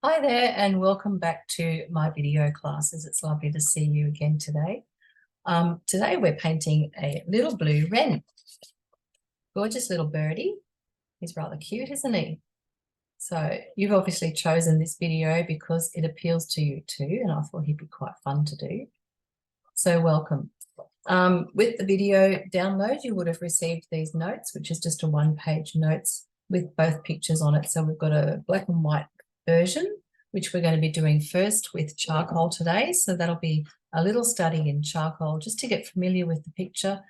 Hi there and welcome back to my video classes. It's lovely to see you again today. Today we're painting a little blue wren. Gorgeous little birdie. He's rather cute, isn't he? So you've obviously chosen this video because it appeals to you too, and I thought he'd be quite fun to do. So welcome. With the video download, you would have received these notes, which is just a one-page notes with both pictures on it. So we've got a black and white version, which we're going to be doing first with charcoal today. So that'll be a little study in charcoal just to get familiar with the picture,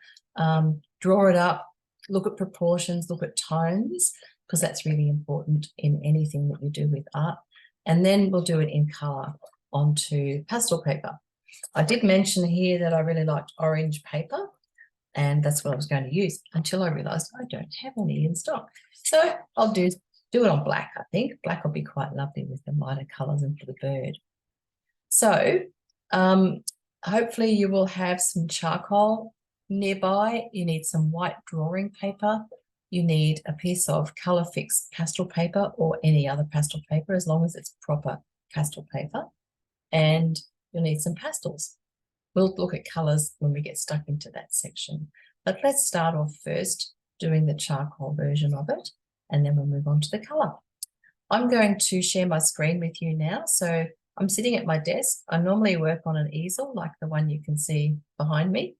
draw it up, look at proportions, look at tones, because that's really important in anything that you do with art. And then we'll do it in colour onto pastel paper. I did mention here that I really liked orange paper, and that's what I was going to use until I realised I don't have any in stock. So I'll do it on black, I think. Black will be quite lovely with the lighter colours and for the bird. So hopefully you will have some charcoal nearby. You need some white drawing paper. You need a piece of colour fix pastel paper or any other pastel paper, as long as it's proper pastel paper. And you'll need some pastels. We'll look at colours when we get stuck into that section. But let's start off first doing the charcoal version of it, and then we'll move on to the colour. I'm going to share my screen with you now. So I'm sitting at my desk. I normally work on an easel like the one you can see behind me.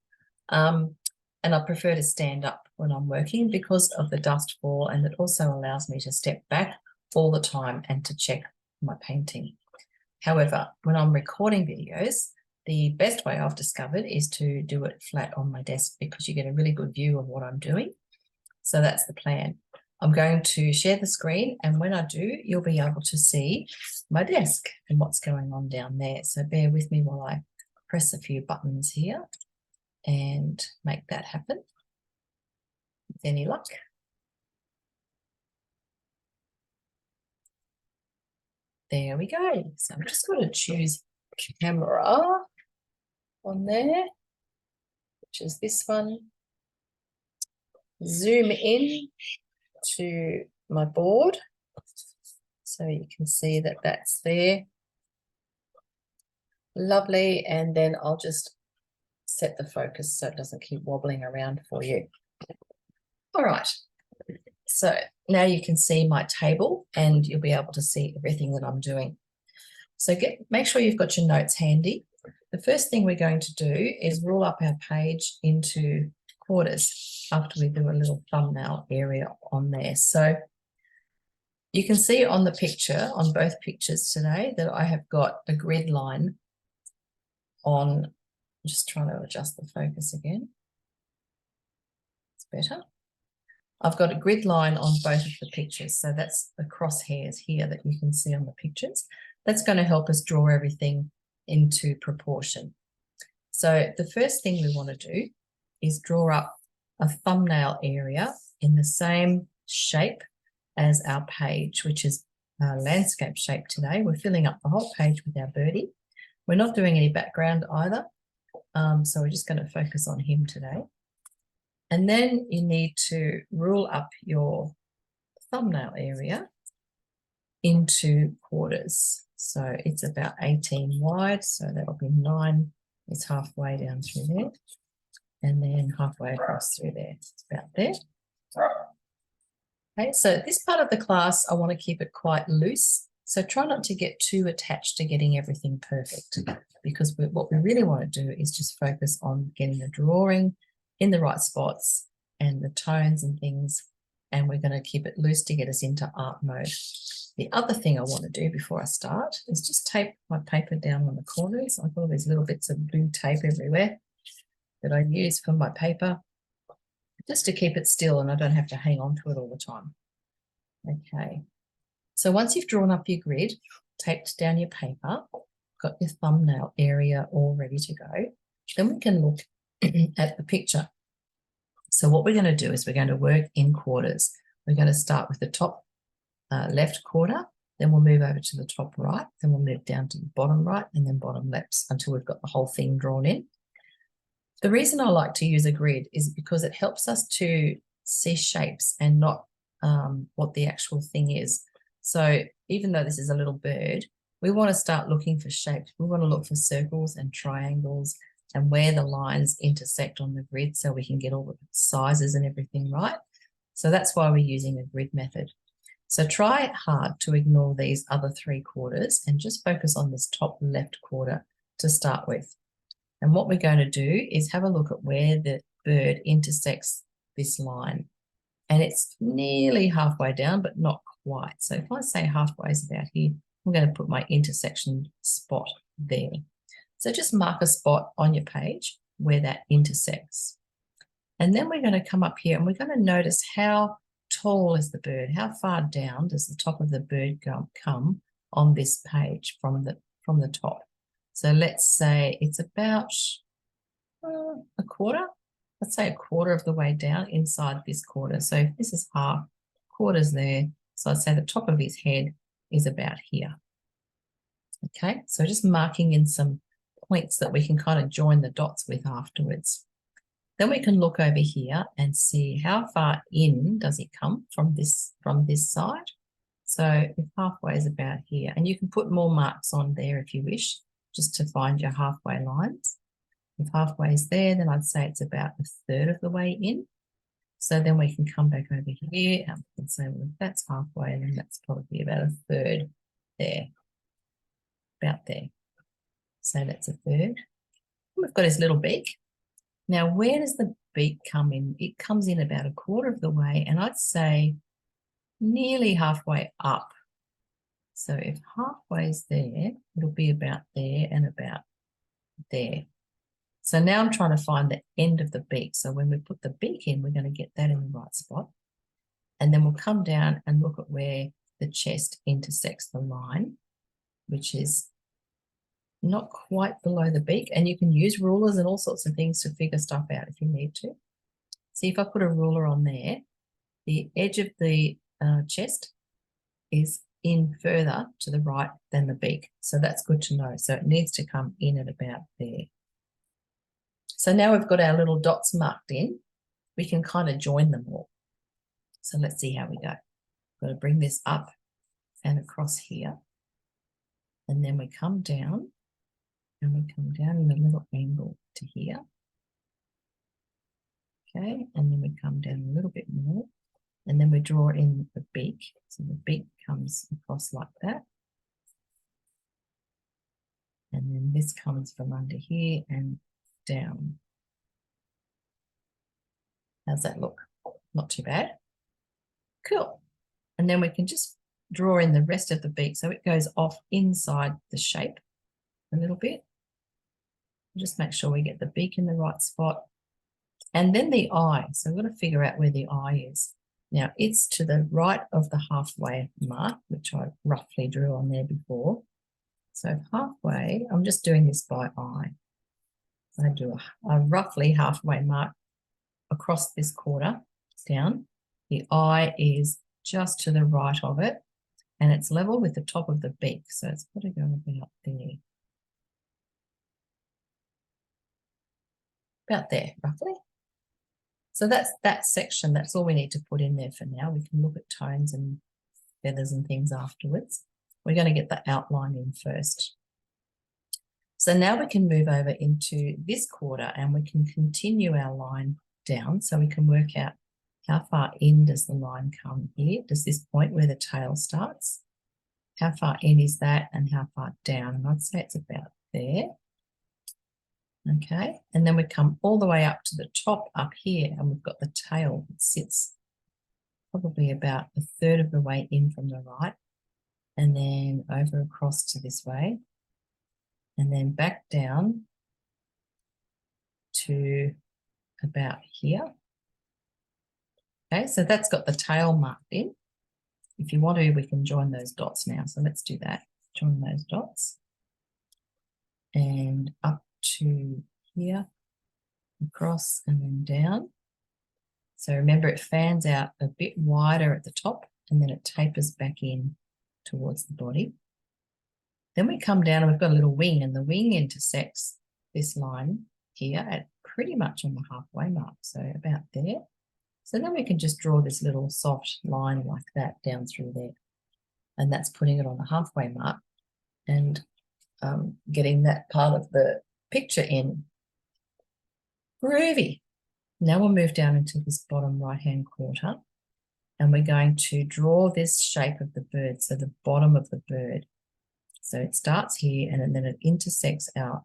And I prefer to stand up when I'm working because of the dust fall, and it also allows me to step back all the time and to check my painting. However, when I'm recording videos, the best way I've discovered is to do it flat on my desk because you get a really good view of what I'm doing. So that's the plan. I'm going to share the screen, and when I do, you'll be able to see my desk and what's going on down there. So bear with me while I press a few buttons here and make that happen with any luck. There we go. So I'm just going to choose camera on there, which is this one. Zoom in to my board so you can see that that's there. Lovely. And then I'll just set the focus so it doesn't keep wobbling around for you. All right. So now you can see my table and you'll be able to see everything that I'm doing. So make sure you've got your notes handy. The first thing we're going to do is rule up our page into quarters after we do a little thumbnail area on there. So you can see on the picture, on both pictures today, that I have got a grid line on. I'm just trying to adjust the focus again. It's better. I've got a grid line on both of the pictures. So that's the crosshairs here that you can see on the pictures. That's going to help us draw everything into proportion. So the first thing we want to do is draw up a thumbnail area in the same shape as our page, which is a landscape shape today. We're filling up the whole page with our birdie. We're not doing any background either. So we're just going to focus on him today. And then you need to rule up your thumbnail area into quarters. So it's about 18 wide. So that'll be 9. It's halfway down through there. And then halfway across through there. It's about there. Okay, so this part of the class, I want to keep it quite loose. So try not to get too attached to getting everything perfect, because what we really want to do is just focus on getting the drawing in the right spots and the tones and things, and we're going to keep it loose to get us into art mode. The other thing I want to do before I start is just tape my paper down on the corners. I've got all these little bits of blue tape everywhere that I use for my paper, just to keep it still and I don't have to hang on to it all the time. Okay, so once you've drawn up your grid, taped down your paper, got your thumbnail area all ready to go, then we can look at the picture. So what we're going to do is we're going to work in quarters. We're going to start with the top left quarter, then we'll move over to the top right, then we'll move down to the bottom right and then bottom left until we've got the whole thing drawn in. The reason I like to use a grid is because it helps us to see shapes and not what the actual thing is. So even though this is a little bird, we want to start looking for shapes. We want to look for circles and triangles and where the lines intersect on the grid so we can get all the sizes and everything right. So that's why we're using a grid method. So try hard to ignore these other 3 quarters and just focus on this top left quarter to start with. And what we're going to do is have a look at where the bird intersects this line. And it's nearly halfway down, but not quite. So if I say halfway is about here, I'm going to put my intersection spot there. So just mark a spot on your page where that intersects. And then we're going to come up here and we're going to notice how tall is the bird, how far down does the top of the bird come on this page from the top. So let's say it's about a quarter. Let's say a quarter of the way down inside this quarter. So if this is half, quarter's there. So I'd say the top of his head is about here. Okay, so just marking in some points that we can kind of join the dots with afterwards. Then we can look over here and see how far in does it come from this side. So if halfway is about here, and you can put more marks on there if you wish, just to find your halfway lines. If halfway is there, then I'd say it's about a third of the way in. So then we can come back over here and we can say, well, if that's halfway, then that's probably about a third there, about there. So that's a third. We've got his little beak. Now, where does the beak come in? It comes in about a quarter of the way, and I'd say nearly halfway up. So if halfway is there, it'll be about there and about there. So now I'm trying to find the end of the beak. So when we put the beak in, we're going to get that in the right spot. And then we'll come down and look at where the chest intersects the line, which is not quite below the beak. And you can use rulers and all sorts of things to figure stuff out if you need to. See, if I put a ruler on there, the edge of the chest is in further to the right than the beak. So that's good to know. So it needs to come in at about there. So now we've got our little dots marked in, we can kind of join them all. So let's see how we go. Got to bring this up and across here. And then we come down and we come down in a little angle to here. Okay, and then we come down a little bit more. And then we draw in the beak. So the beak comes across like that. And then this comes from under here and down. How's that look? Not too bad. Cool. And then we can just draw in the rest of the beak so it goes off inside the shape a little bit. Just make sure we get the beak in the right spot. And then the eye. So we've got to figure out where the eye is. Now it's to the right of the halfway mark, which I roughly drew on there before. So halfway, I'm just doing this by eye. I do a roughly halfway mark across this quarter down. The eye is just to the right of it and it's level with the top of the beak. So it's got to go about there. About there, roughly. So that's that section. That's all we need to put in there for now. We can look at tones and feathers and things afterwards. We're going to get the outline in first. So now we can move over into this quarter and we can continue our line down so we can work out how far in does the line come here. Does this point where the tail starts? How far in is that and how far down? And I'd say it's about there. Okay, and then we come all the way up to the top up here and we've got the tail that sits probably about a third of the way in from the right and then over across to this way and then back down to about here. Okay, so that's got the tail marked in. If you want to, we can join those dots now. So let's do that. Join those dots and up to here, across and then down. So remember it fans out a bit wider at the top and then it tapers back in towards the body. Then we come down and we've got a little wing and the wing intersects this line here at pretty much on the halfway mark, so about there. So then we can just draw this little soft line like that down through there. and that's putting it on the halfway mark and getting that part of the picture in. Groovy. Now we'll move down into this bottom right-hand quarter, and we're going to draw this shape of the bird, so the bottom of the bird. So it starts here, and then it intersects our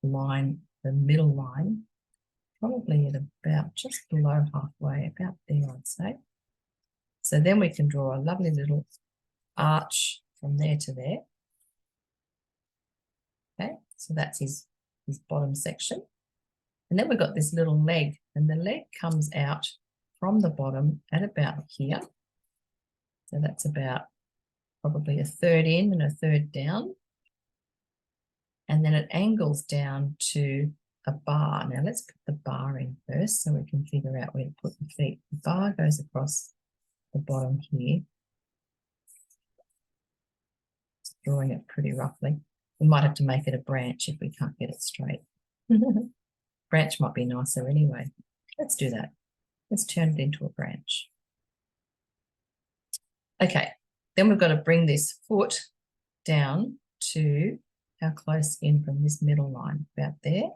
line, the middle line, probably at about just below halfway, about there, I'd say. So then we can draw a lovely little arch from there to there. Okay, so that's his bottom section. And then we've got this little leg, and the leg comes out from the bottom at about here. So that's about probably a third in and a third down. And then it angles down to a bar. Now let's put the bar in first so we can figure out where to put the feet. The bar goes across the bottom here. Just drawing it pretty roughly. We might have to make it a branch if we can't get it straight. Branch might be nicer anyway. Let's do that. Let's turn it into a branch. Okay, then we've got to bring this foot down to how close in from this middle line, about there.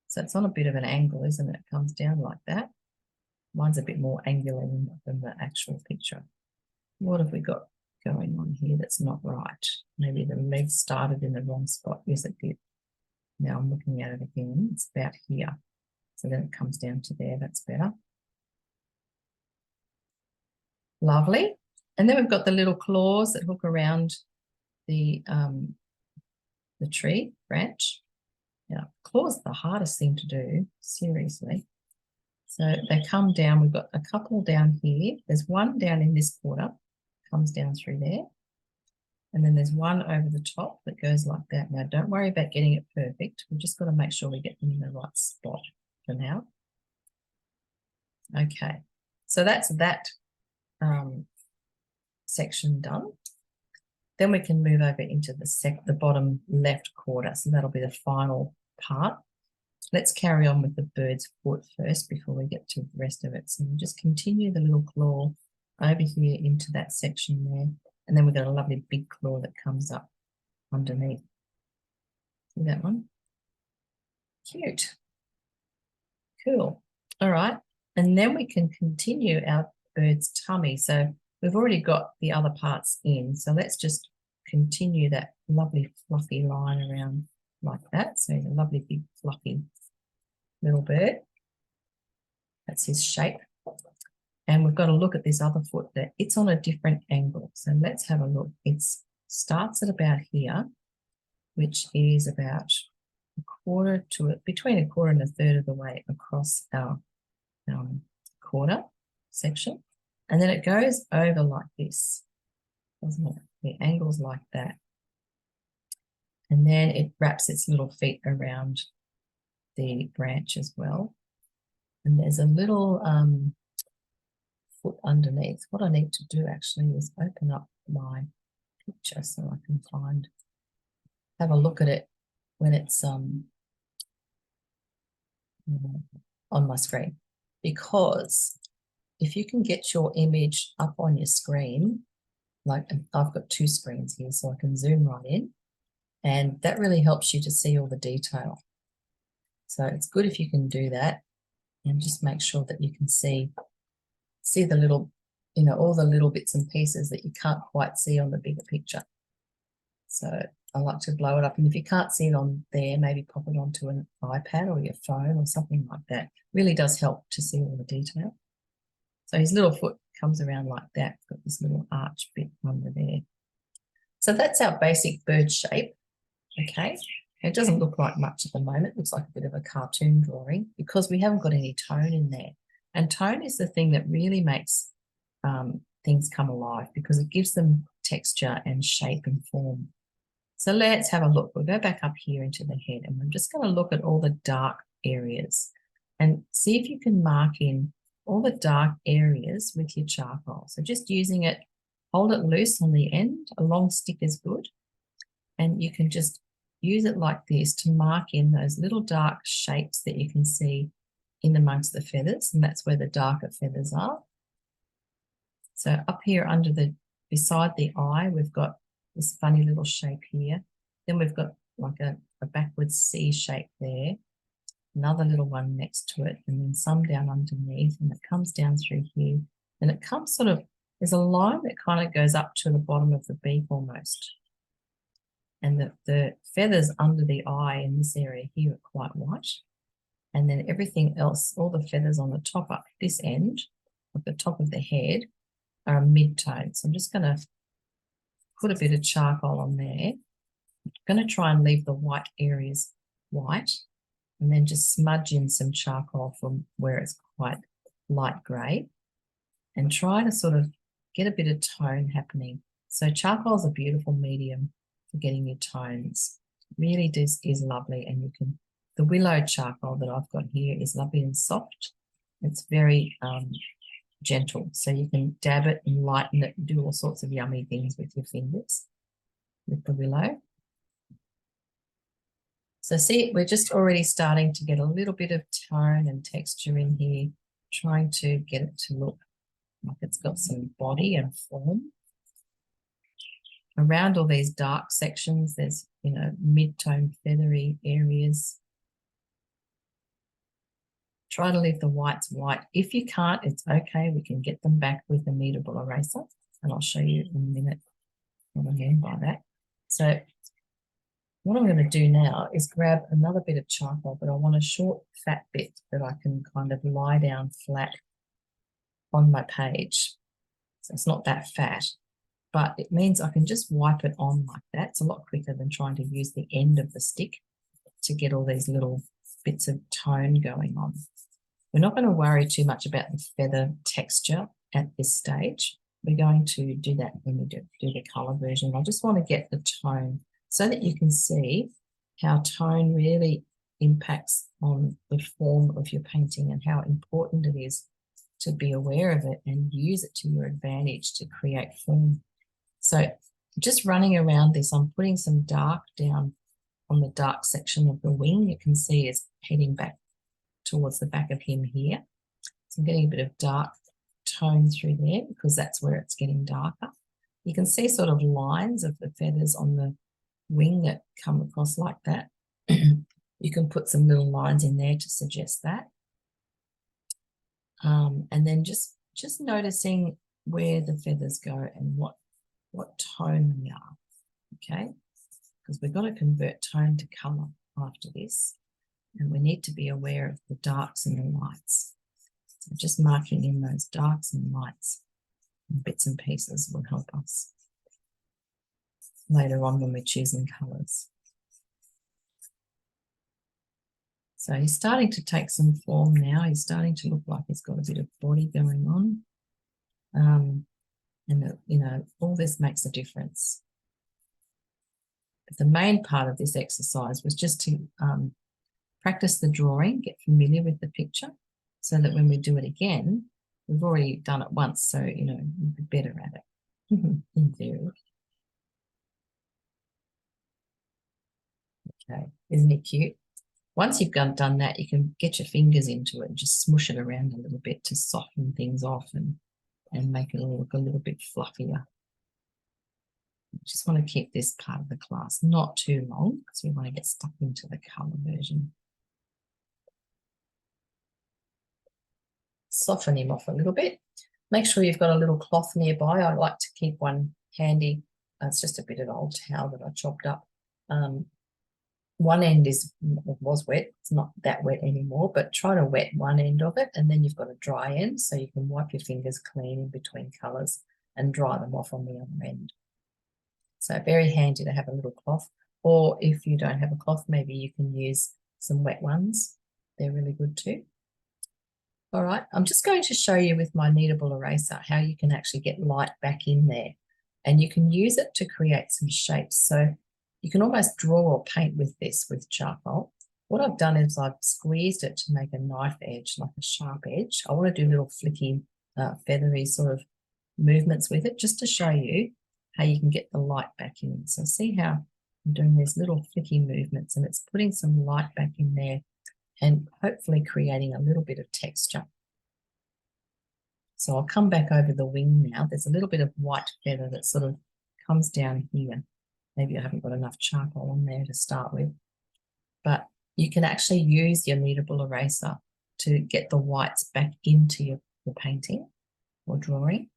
So it's on a bit of an angle, isn't it? It comes down like that. Mine's a bit more angular than the actual picture. What have we got going on here that's not right? Maybe the leg started in the wrong spot. Yes, it did. Now I'm looking at it again. It's about here. So then it comes down to there. That's better. Lovely. And then we've got the little claws that hook around the tree branch. Now, claws are the hardest thing to do, seriously. So they come down. We've got a couple down here. There's one down in this quarter, comes down through there. And then there's one over the top that goes like that. Now, don't worry about getting it perfect. We've just got to make sure we get them in the right spot for now. Okay, so that's that section done. Then we can move over into the bottom left quarter. So that'll be the final part. Let's carry on with the bird's foot first before we get to the rest of it. So we'll just continue the little claw over here into that section there. And then we've got a lovely big claw that comes up underneath. See that one? Cute. Cool. All right. And then we can continue our bird's tummy. So we've already got the other parts in. So let's just continue that lovely fluffy line around like that. So he's a lovely big fluffy little bird. That's his shape. And we've got to look at this other foot there. It's on a different angle. So let's have a look. It starts at about here, which is about between a quarter and a third of the way across our quarter section. And then it goes over like this, doesn't it? The angle's like that. And then it wraps its little feet around the branch as well. And there's a little foot underneath. What I need to do actually is open up my picture so I can have a look at it when it's on my screen. Because if you can get your image up on your screen, like I've got two screens here, so I can zoom right in, and that really helps you to see all the detail. So it's good if you can do that and just make sure that you can see the little, all the little bits and pieces that you can't quite see on the bigger picture. So I like to blow it up, and if you can't see it on there, maybe pop it onto an iPad or your phone or something like that. Really does help to see all the detail. So his little foot comes around like that. Got this little arch bit under there. So that's our basic bird shape. Okay. It doesn't look like much at the moment. It looks like a bit of a cartoon drawing because we haven't got any tone in there. And tone is the thing that really makes things come alive because it gives them texture and shape and form. So let's have a look. We'll go back up here into the head, and we're just going to look at all the dark areas and see if you can mark in all the dark areas with your charcoal. So just using it, hold it loose on the end. A long stick is good. And you can just use it like this to mark in those little dark shapes that you can see in amongst the feathers, and that's where the darker feathers are. So up here under the beside the eye, we've got this funny little shape here. Then we've got like a backwards C shape there, another little one next to it, and then some down underneath, and it comes down through here. And it comes sort of, there's a line that kind of goes up to the bottom of the beak almost. And the feathers under the eye in this area here are quite white. And then everything else, all the feathers on the top up this end, at the top of the head, are a mid-tone. So I'm just going to put a bit of charcoal on there. I'm going to try and leave the white areas white, and then just smudge in some charcoal from where it's quite light grey, and try to sort of get a bit of tone happening. So charcoal is a beautiful medium for getting your tones. It really is lovely, and you can, the willow charcoal that I've got here is lovely and soft. It's very gentle, so you can dab it and lighten it and do all sorts of yummy things with your fingers with the willow. So see, we're just already starting to get a little bit of tone and texture in here, trying to get it to look like it's got some body and form. Around all these dark sections, there's, you know, mid-tone feathery areas. Try to leave the whites white. If you can't, it's okay. We can get them back with a kneadable eraser, and I'll show you in a minute what I mean by that. So what I'm going to do now is grab another bit of charcoal, but I want a short, fat bit that I can kind of lie down flat on my page. So it's not that fat, but it means I can just wipe it on like that. It's a lot quicker than trying to use the end of the stick to get all these little bits of tone going on. We're not going to worry too much about the feather texture at this stage. We're going to do that when we do the colour version. I just want to get the tone so that you can see how tone really impacts on the form of your painting and how important it is to be aware of it and use it to your advantage to create form. So just running around this, I'm putting some dark down on the dark section of the wing. You can see it's heading back towards the back of him here. So I'm getting a bit of dark tone through there because that's where it's getting darker. You can see sort of lines of the feathers on the wing that come across like that. You can put some little lines in there to suggest that. And then just noticing where the feathers go and what tone they are, okay? Because we've got to convert tone to colour after this, and we need to be aware of the darks and the lights. So just marking in those darks and lights and bits and pieces will help us later on when we're choosing colours. So he's starting to take some form now. He's starting to look like he's got a bit of body going on. And, you know, all this makes a difference. But the main part of this exercise was just to practice the drawing, get familiar with the picture, so that when we do it again, we've already done it once, so, you know, we'll be better at it, in theory. Okay, isn't it cute? Once you've done that, you can get your fingers into it and just smush it around a little bit to soften things off and make it look a little bit fluffier. Just want to keep this part of the class not too long because we want to get stuck into the colour version. Soften him off a little bit. Make sure you've got a little cloth nearby. I like to keep one handy. It's just a bit of old towel that I chopped up. One end was wet. It's not that wet anymore, but try to wet one end of it, and then you've got a dry end, so you can wipe your fingers clean in between colours and dry them off on the other end. So very handy to have a little cloth, or if you don't have a cloth, maybe you can use some wet ones. They're really good too. All right, I'm just going to show you with my kneadable eraser how you can actually get light back in there, and you can use it to create some shapes. So you can almost draw or paint with this with charcoal. What I've done is I've squeezed it to make a knife edge, like a sharp edge. I want to do little flicky, feathery sort of movements with it just to show you how you can get the light back in. So see how I'm doing these little flicky movements, and it's putting some light back in there and hopefully creating a little bit of texture. So I'll come back over the wing now. There's a little bit of white feather that sort of comes down here. Maybe I haven't got enough charcoal on there to start with. But you can actually use your kneadable eraser to get the whites back into your painting or drawing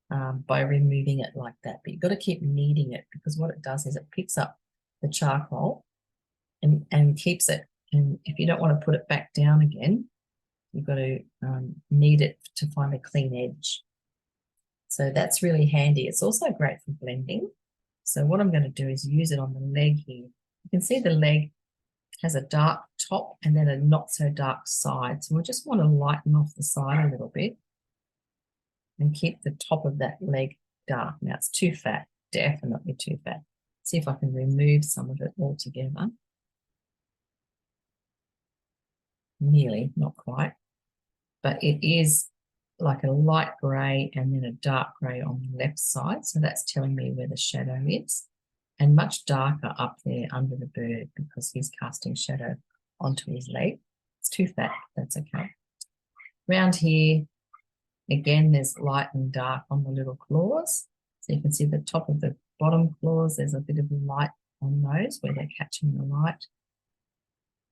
by removing it like that. But you've got to keep kneading it, because what it does is it picks up the charcoal and keeps it. And if you don't want to put it back down again, you've got to knead it to find a clean edge. So that's really handy. It's also great for blending. So what I'm going to do is use it on the leg here. You can see the leg has a dark top and then a not so dark side. So we just want to lighten off the side a little bit and keep the top of that leg dark. Now it's too fat, definitely too fat. See if I can remove some of it altogether. Nearly, not quite. But it is like a light grey and then a dark grey on the left side. So that's telling me where the shadow is. And much darker up there under the bird, because he's casting shadow onto his leg. It's too fat, that's okay. Around here, again, there's light and dark on the little claws. So you can see the top of the bottom claws, there's a bit of light on those where they're catching the light.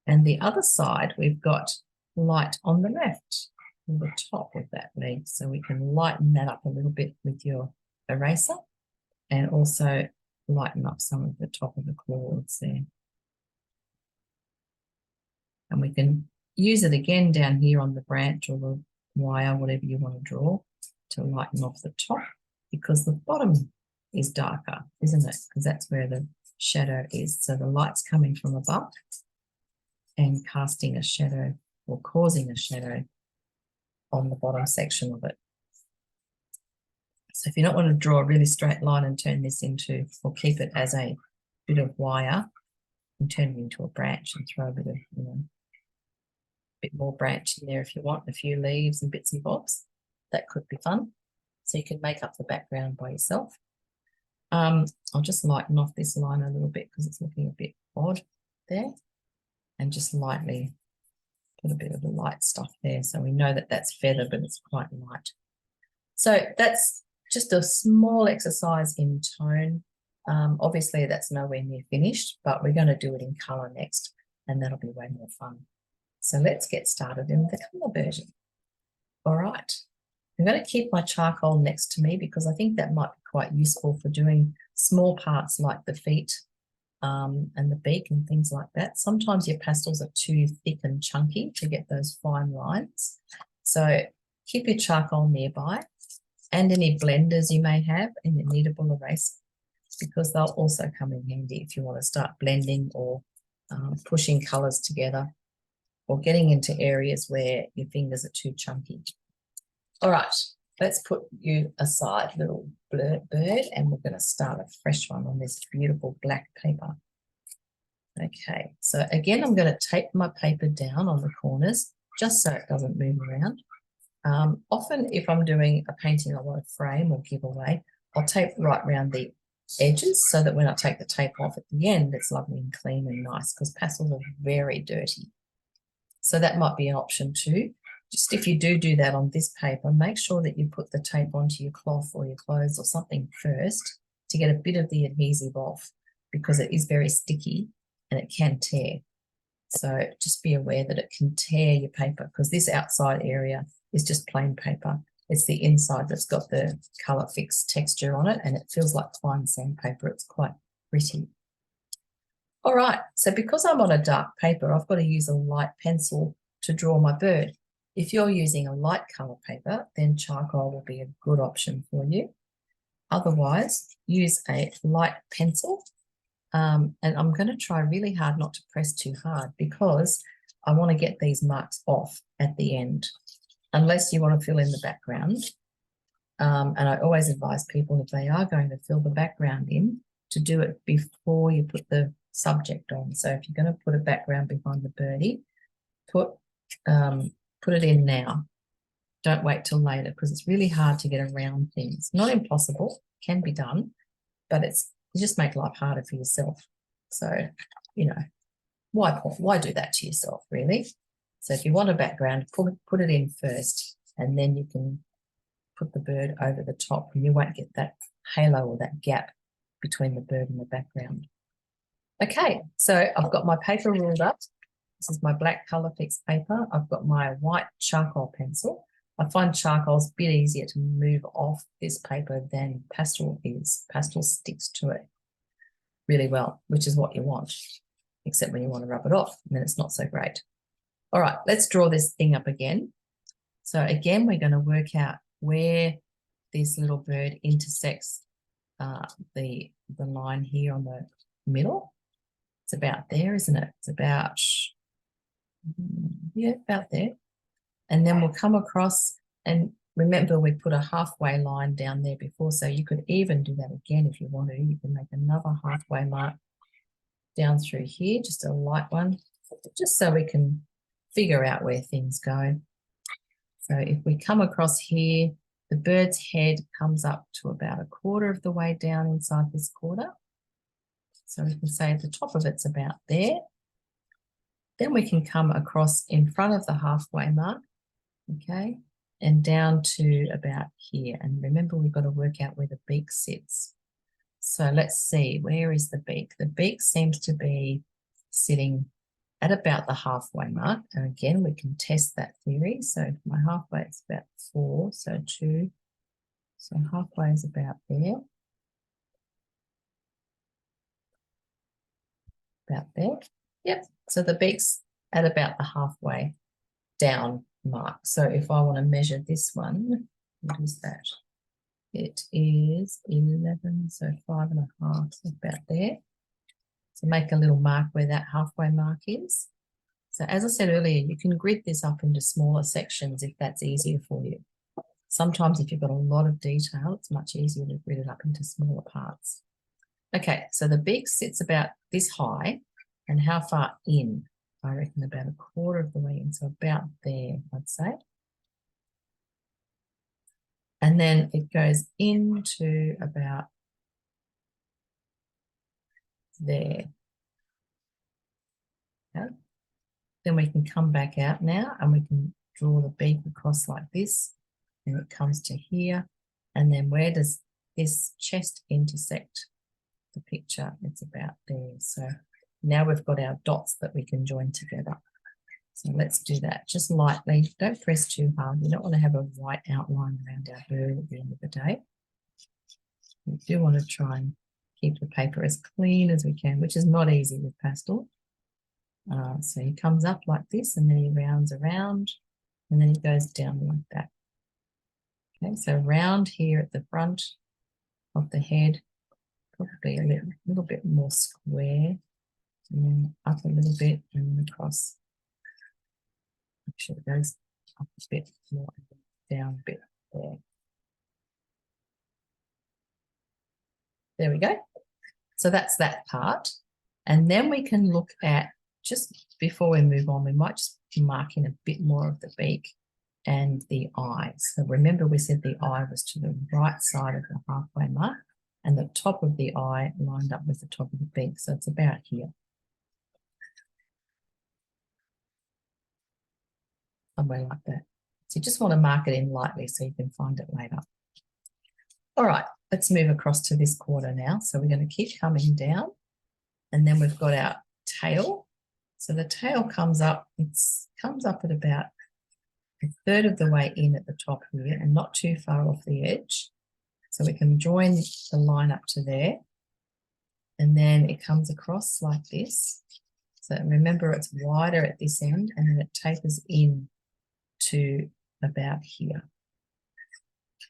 And the other side, we've got light on the left, on the top of that leg. So we can lighten that up a little bit with your eraser and also lighten up some of the top of the claws there. And we can use it again down here on the branch or the wire, whatever you want to draw, to lighten off the top, because the bottom is darker, isn't it? Because that's where the shadow is. So the light's coming from above and casting a shadow or causing a shadow on the bottom section of it. So if you don't want to draw a really straight line and turn this into, or keep it as a bit of wire, and turn it into a branch and throw a bit of, bit more branch in there if you want, a few leaves and bits and bobs. That could be fun. So you can make up the background by yourself. I'll just lighten off this line a little bit because it's looking a bit odd there, and just lightly put a bit of the light stuff there. So we know that that's feather, but it's quite light. So that's just a small exercise in tone. Obviously that's nowhere near finished, but we're going to do it in colour next, and that'll be way more fun. So let's get started in the colour version. All right, I'm going to keep my charcoal next to me because I think that might be quite useful for doing small parts like the feet and the beak and things like that. Sometimes your pastels are too thick and chunky to get those fine lines. So keep your charcoal nearby, and any blenders you may have in your kneadable eraser, because they'll also come in handy if you want to start blending or pushing colours together, or getting into areas where your fingers are too chunky. All right, let's put you aside, little bird, and we're going to start a fresh one on this beautiful black paper. Okay, so again, I'm going to tape my paper down on the corners just so it doesn't move around. Often if I'm doing a painting I want to frame or give away, I'll tape right around the edges so that when I take the tape off at the end, it's lovely and clean and nice, because pastels are very dirty. So that might be an option too. Just if you do that on this paper, make sure that you put the tape onto your cloth or your clothes or something first to get a bit of the adhesive off, because it is very sticky and it can tear. So just be aware that it can tear your paper, because this outside area is just plain paper. It's the inside that's got the colour fixed texture on it, and it feels like fine sandpaper. It's quite gritty. All right, so because I'm on a dark paper, I've got to use a light pencil to draw my bird. If you're using a light colour paper, then charcoal will be a good option for you. Otherwise, use a light pencil. And I'm going to try really hard not to press too hard, because I want to get these marks off at the end, unless you want to fill in the background. And I always advise people, if they are going to fill the background in, to do it before you put the subject on. So if you're going to put a background behind the birdie, put it in now. Don't wait till later, because it's really hard to get around things. Not impossible, can be done, but you just make life harder for yourself. So, why do that to yourself, really? So if you want a background, put it in first, and then you can put the bird over the top, and you won't get that halo or that gap between the bird and the background. Okay, so I've got my paper ruled up. This is my black Colourfix paper. I've got my white charcoal pencil. I find charcoal's a bit easier to move off this paper than pastel is. Pastel sticks to it really well, which is what you want, except when you want to rub it off, and then it's not so great. All right, let's draw this thing up again. So again, we're going to work out where this little bird intersects the line here on the middle. It's about there, isn't it? It's about, yeah, about there. And then we'll come across, and remember we put a halfway line down there before, so you could even do that again if you want to. You can make another halfway mark down through here, just a light one, just so we can figure out where things go. So if we come across here, the bird's head comes up to about a quarter of the way down inside this quarter. So we can say the top of it's about there. Then we can come across in front of the halfway mark, okay, and down to about here. And remember, we've got to work out where the beak sits. So let's see, where is the beak? The beak seems to be sitting at about the halfway mark. And again, we can test that theory. So my halfway is about 4, so 2. So halfway is about there. About there. Yep. So the beak's at about the halfway down mark. So if I want to measure this one, what is that? It is 11, so 5.5, so about there. So make a little mark where that halfway mark is. So as I said earlier, you can grid this up into smaller sections if that's easier for you. Sometimes if you've got a lot of detail, it's much easier to grid it up into smaller parts. Okay, so the beak sits about this high, and how far in? I reckon about a quarter of the way in, so about there, I'd say. And then it goes into about there. Okay. Then we can come back out now, and we can draw the beak across like this, and it comes to here. And then where does this chest intersect the picture? It's about there. So now we've got our dots that we can join together. So let's do that just lightly. Don't press too hard. We don't want to have a white outline around our bird at the end of the day. We do want to try and keep the paper as clean as we can, which is not easy with pastel. So he comes up like this, and then he rounds around, and then he goes down like that. Okay, so round here at the front of the head, probably a little bit more square, and then up a little bit, and then across. Make sure it goes up a bit more, down a bit there. There we go. So that's that part. And then we can look at, just before we move on, we might just mark in a bit more of the beak and the eyes. So remember, we said the eye was to the right side of the halfway mark, and the top of the eye lined up with the top of the beak. So it's about here. Somewhere like that. So you just want to mark it in lightly so you can find it later. All right, let's move across to this quarter now. So we're going to keep coming down, and then we've got our tail. So the tail comes up, comes up at about a third of the way in at the top here, and not too far off the edge. So we can join the line up to there, and then it comes across like this. So remember, it's wider at this end, and then it tapers in to about here.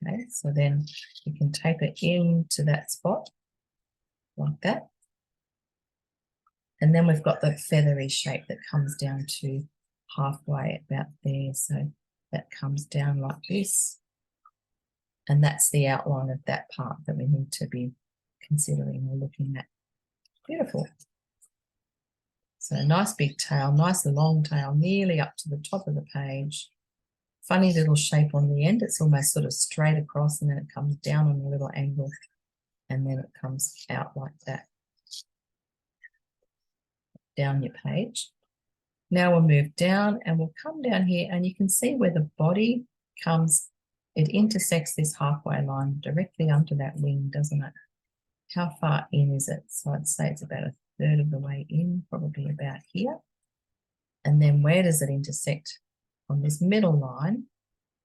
Okay, so then you can taper into that spot like that. And then we've got the feathery shape that comes down to halfway about there. So that comes down like this. And that's the outline of that part that we need to be considering or looking at. Beautiful. So nice big tail, nice long tail, nearly up to the top of the page. Funny little shape on the end. It's almost sort of straight across, and then it comes down on a little angle, and then it comes out like that down your page. Now we'll move down, and we'll come down here, and you can see where the body comes it intersects this halfway line directly under that wing, doesn't it? How far in is it? So I'd say it's about a third of the way in, probably about here. And then where does it intersect? On this middle line.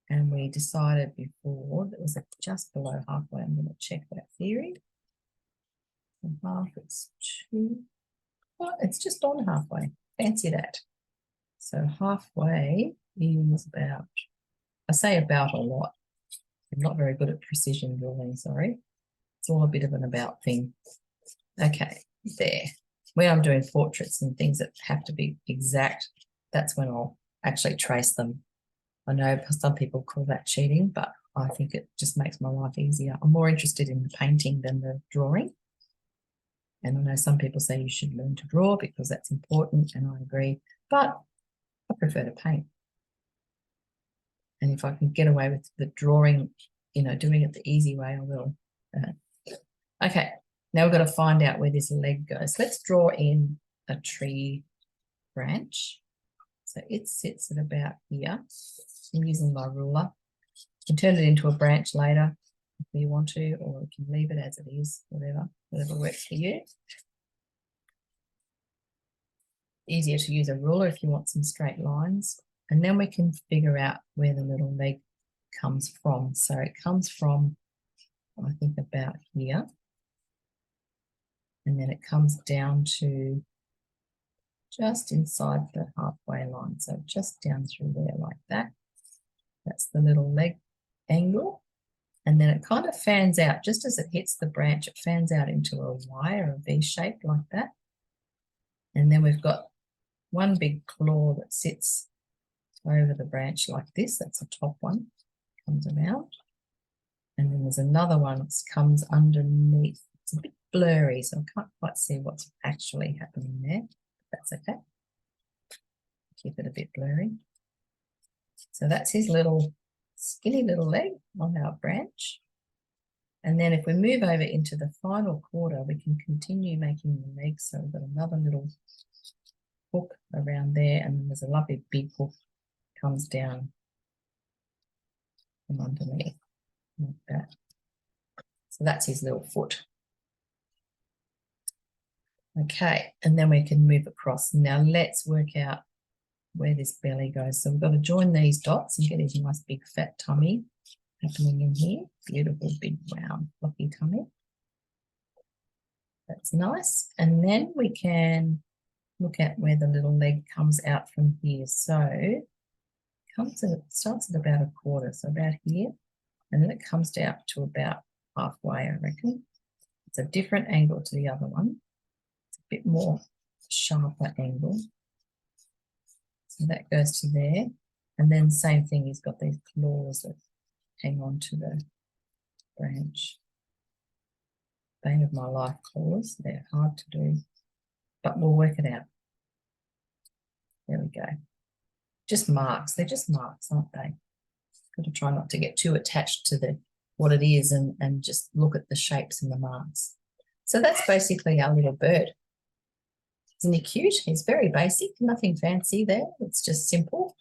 And we decided before that was just below halfway. I'm going to check that theory. And half, it's 2. Well, it's just on halfway. Fancy that. So halfway is about, I say about a lot. I'm not very good at precision drawing, sorry. It's all a bit of an about thing. Okay, there. When I'm doing portraits and things that have to be exact, that's when I'll actually trace them. I know some people call that cheating, but I think it just makes my life easier. I'm more interested in the painting than the drawing. And I know some people say you should learn to draw because that's important, and I agree, but I prefer to paint. And if I can get away with the drawing, you know, doing it the easy way, I will. Okay, now we've got to find out where this leg goes. Let's draw in a tree branch. So it sits at about here. I'm using my ruler. You can turn it into a branch later if you want to, or you can leave it as it is, whatever works for you. Easier to use a ruler if you want some straight lines. And then we can figure out where the little leg comes from. So it comes from, I think, about here. And then it comes down to just inside the halfway line. So just down through there like that. That's the little leg angle. And then it kind of fans out. Just as it hits the branch, it fans out into a Y or a V shape like that. And then we've got one big claw that sits over the branch like this. That's the top one. Comes around. And then there's another one that comes underneath. It's a bit blurry, so I can't quite see what's actually happening there. That's okay. Keep it a bit blurry. So that's his little skinny little leg on our branch. And then if we move over into the final quarter, we can continue making the legs. So we've got another little hook around there, and then there's a lovely big hook that comes down from underneath like that. So that's his little foot. Okay, and then we can move across. Now let's work out where this belly goes. So we've got to join these dots and get his nice big fat tummy happening in here. Beautiful big round fluffy tummy. That's nice. And then we can look at where the little leg comes out from here. So it starts at about a quarter, so about here, and then it comes down to about halfway, I reckon. It's a different angle to the other one. It's a bit more sharper angle. So that goes to there. And then same thing, he's got these claws that hang on to the branch. Bane of my life, claws. They're hard to do, but we'll work it out. There we go. Just marks. They're just marks, aren't they? Got to try not to get too attached to what it is and just look at the shapes and the marks. So that's basically our little bird. Isn't he cute? He's very basic, nothing fancy there. It's just simple.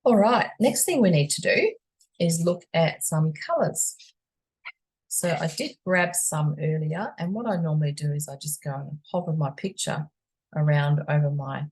All right, next thing we need to do is look at some colours. So I did grab some earlier, and what I normally do is I just go and hover my picture around over my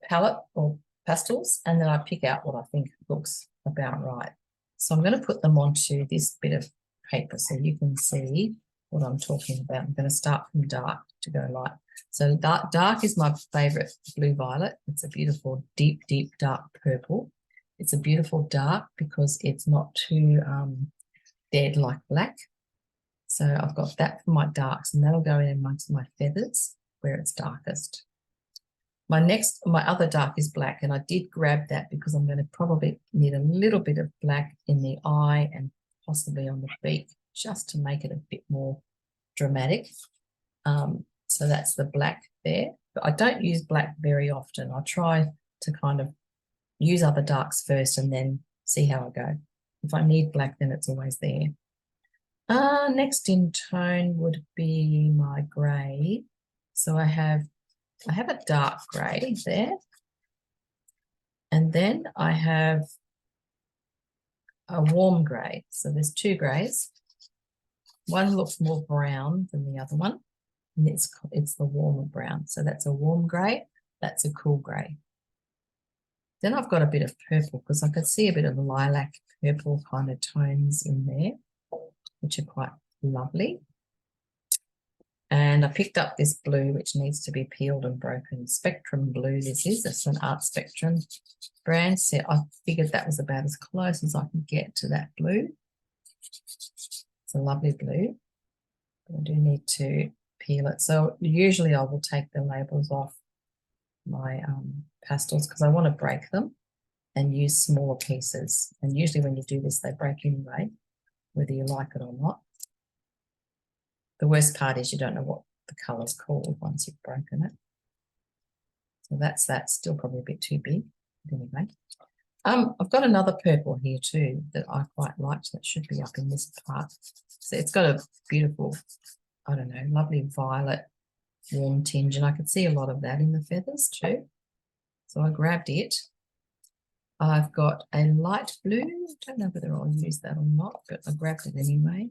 palette or pastels, and then I pick out what I think looks about right. So I'm going to put them onto this bit of paper so you can see what I'm talking about. I'm going to start from dark to go light. So dark is my favourite blue violet. It's a beautiful deep, deep dark purple. It's a beautiful dark because it's not too dead like black. So I've got that for my darks, and that'll go in amongst my feathers where it's darkest. My other dark is black, and I did grab that because I'm going to probably need a little bit of black in the eye and possibly on the beak, just to make it a bit more dramatic. So that's the black there, but I don't use black very often. I try to kind of use other darks first and then see how I go. If I need black, then it's always there. Next in tone would be my grey. So I have a dark grey there, and then I have a warm grey. So there's two greys. One looks more brown than the other one, and it's the warmer brown. So that's a warm grey, that's a cool grey. Then I've got a bit of purple because I could see a bit of lilac purple kind of tones in there, which are quite lovely. And I picked up this blue, which needs to be peeled and broken. Spectrum blue, this is. It's an Art Spectrum brand set. I figured that was about as close as I could get to that blue. It's a lovely blue. But I do need to peel it. So usually I will take the labels off my pastels because I want to break them and use smaller pieces. And usually when you do this, they break anyway, whether you like it or not. The worst part is you don't know what the colour's called once you've broken it. So that's that. Still probably a bit too big. But anyway, I've got another purple here too that I quite liked that should be up in this part. So it's got a beautiful, I don't know, lovely violet warm tinge, and I could see a lot of that in the feathers too. So I grabbed it. I've got a light blue. I don't know whether I'll use that or not, but I grabbed it anyway.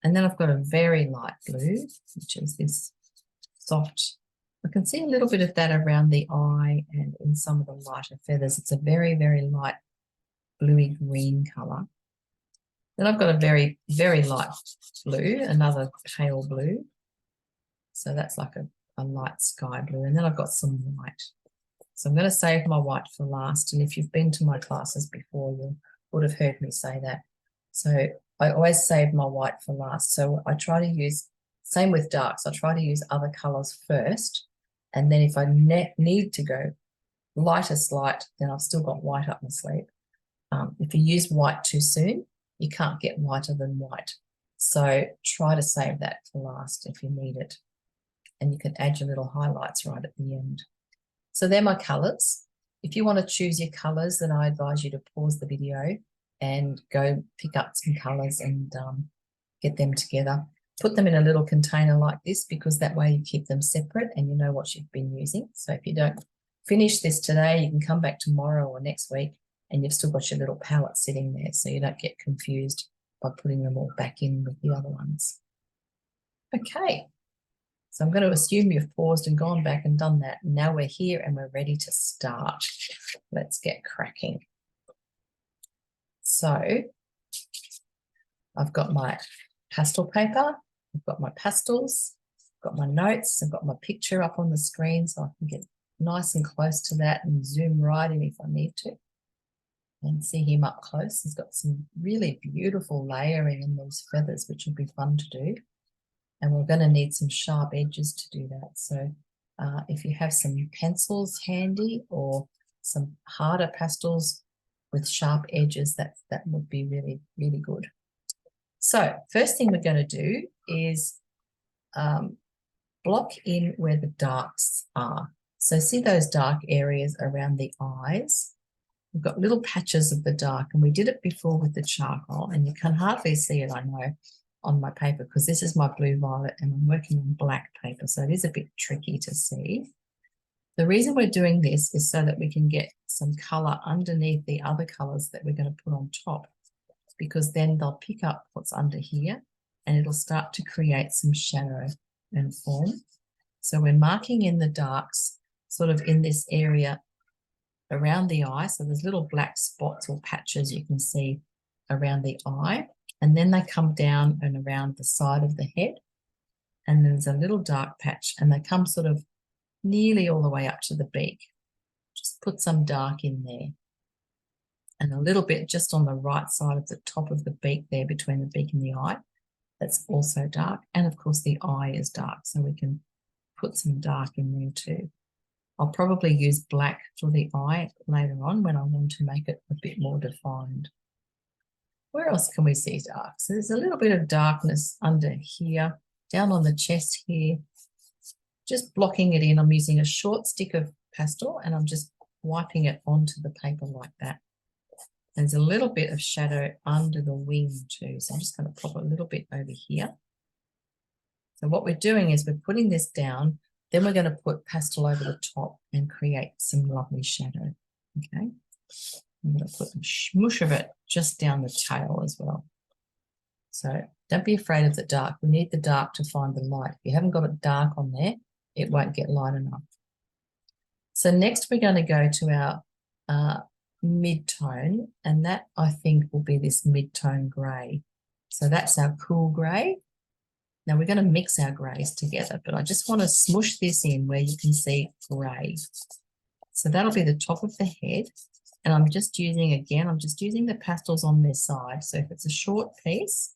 And then I've got a very light blue, which is this soft. I can see a little bit of that around the eye and in some of the lighter feathers. It's a very, very light bluey green colour. Then I've got a very, very light blue, another pale blue. So that's like a light sky blue. And then I've got some white. So I'm going to save my white for last. And if you've been to my classes before, you would have heard me say that. So I always save my white for last. So I try to use, same with darks, I try to use other colours first. And then if I need to go lightest light, then I've still got white up my sleeve. If you use white too soon, you can't get whiter than white. So try to save that for last if you need it. And you can add your little highlights right at the end. So they're my colours. If you want to choose your colours, then I advise you to pause the video and go pick up some colours and get them together. Put them in a little container like this because that way you keep them separate and you know what you've been using. So if you don't finish this today, you can come back tomorrow or next week and you've still got your little palette sitting there so you don't get confused by putting them all back in with the other ones. Okay. So I'm going to assume you've paused and gone back and done that. Now we're here and we're ready to start. Let's get cracking. So I've got my pastel paper, I've got my pastels, I've got my notes, I've got my picture up on the screen so I can get nice and close to that and zoom right in if I need to. And see him up close. He's got some really beautiful layering in those feathers, which will be fun to do. And we're going to need some sharp edges to do that. So if you have some pencils handy or some harder pastels with sharp edges, that would be really, really good. So first thing we're going to do is block in where the darks are. So see those dark areas around the eyes? We've got little patches of the dark, and we did it before with the charcoal, and you can hardly see it, I know, on my paper because this is my blue violet and I'm working on black paper, so it is a bit tricky to see. The reason we're doing this is so that we can get some colour underneath the other colours that we're going to put on top, because then they'll pick up what's under here and it'll start to create some shadow and form. So we're marking in the darks sort of in this area around the eye. So there's little black spots or patches you can see around the eye. And then they come down and around the side of the head. And there's a little dark patch and they come sort of nearly all the way up to the beak. Just put some dark in there. And a little bit just on the right side of the top of the beak there between the beak and the eye. That's also dark. And of course the eye is dark, so we can put some dark in there too. I'll probably use black for the eye later on when I want to make it a bit more defined. Where else can we see dark? So there's a little bit of darkness under here, down on the chest here. Just blocking it in. I'm using a short stick of pastel and I'm just wiping it onto the paper like that. There's a little bit of shadow under the wing too. So I'm just going to pop a little bit over here. So what we're doing is we're putting this down, then we're going to put pastel over the top and create some lovely shadow. Okay. I'm going to put a smush of it just down the tail as well. So don't be afraid of the dark. We need the dark to find the light. If you haven't got it dark on there, it won't get light enough. So next we're going to go to our mid-tone, and that I think will be this mid-tone grey. So that's our cool grey. Now we're going to mix our greys together, but I just want to smush this in where you can see grey. So that'll be the top of the head. And I'm just using the pastels on their side. So if it's a short piece,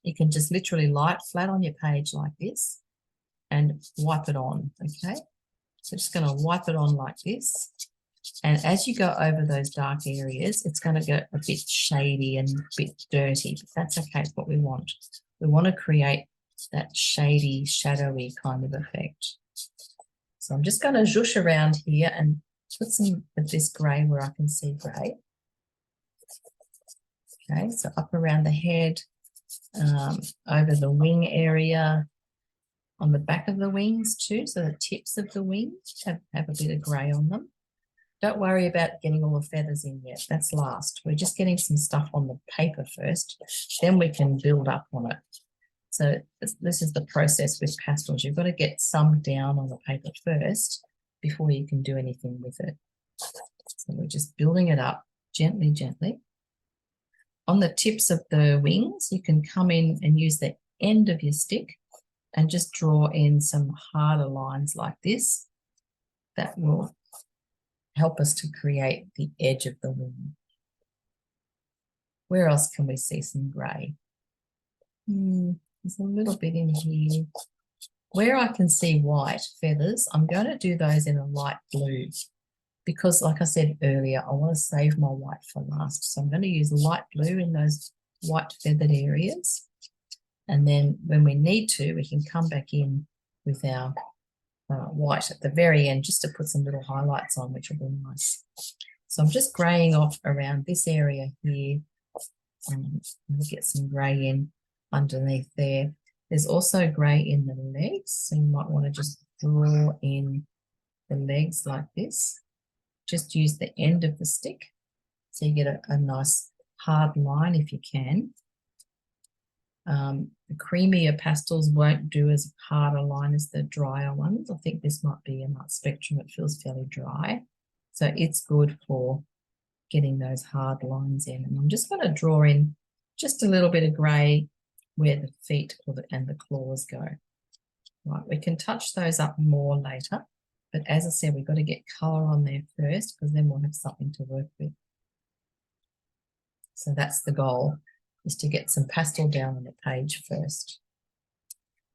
you can just literally lie it flat on your page like this and wipe it on, okay? So just going to wipe it on like this. And as you go over those dark areas, it's going to get a bit shady and a bit dirty, but that's okay, it's what we want. We want to create that shady, shadowy kind of effect. So I'm just going to zhoosh around here and put some of this grey where I can see grey. Okay, so up around the head, over the wing area, on the back of the wings too, so the tips of the wings have a bit of grey on them. Don't worry about getting all the feathers in yet, that's last. We're just getting some stuff on the paper first, then we can build up on it. So this is the process with pastels. You've got to get some down on the paper first before you can do anything with it. So we're just building it up gently, gently. On the tips of the wings, you can come in and use the end of your stick and just draw in some harder lines like this. That will help us to create the edge of the wing. Where else can we see some grey? There's a little bit in here. Where I can see white feathers, I'm going to do those in a light blue because, like I said earlier, I want to save my white for last. So I'm going to use light blue in those white feathered areas. And then when we need to, we can come back in with our white at the very end just to put some little highlights on, which will be nice. So I'm just greying off around this area here. We'll get some grey in underneath there. There's also grey in the legs, so you might want to just draw in the legs like this. Just use the end of the stick so you get a nice hard line if you can. The creamier pastels won't do as hard a line as the drier ones. I think this might be a nice spectrum. It feels fairly dry. So it's good for getting those hard lines in. And I'm just going to draw in just a little bit of grey where the feet and the claws go. Right, we can touch those up more later. But as I said, we've got to get colour on there first because then we'll have something to work with. So that's the goal, is to get some pastel down on the page first.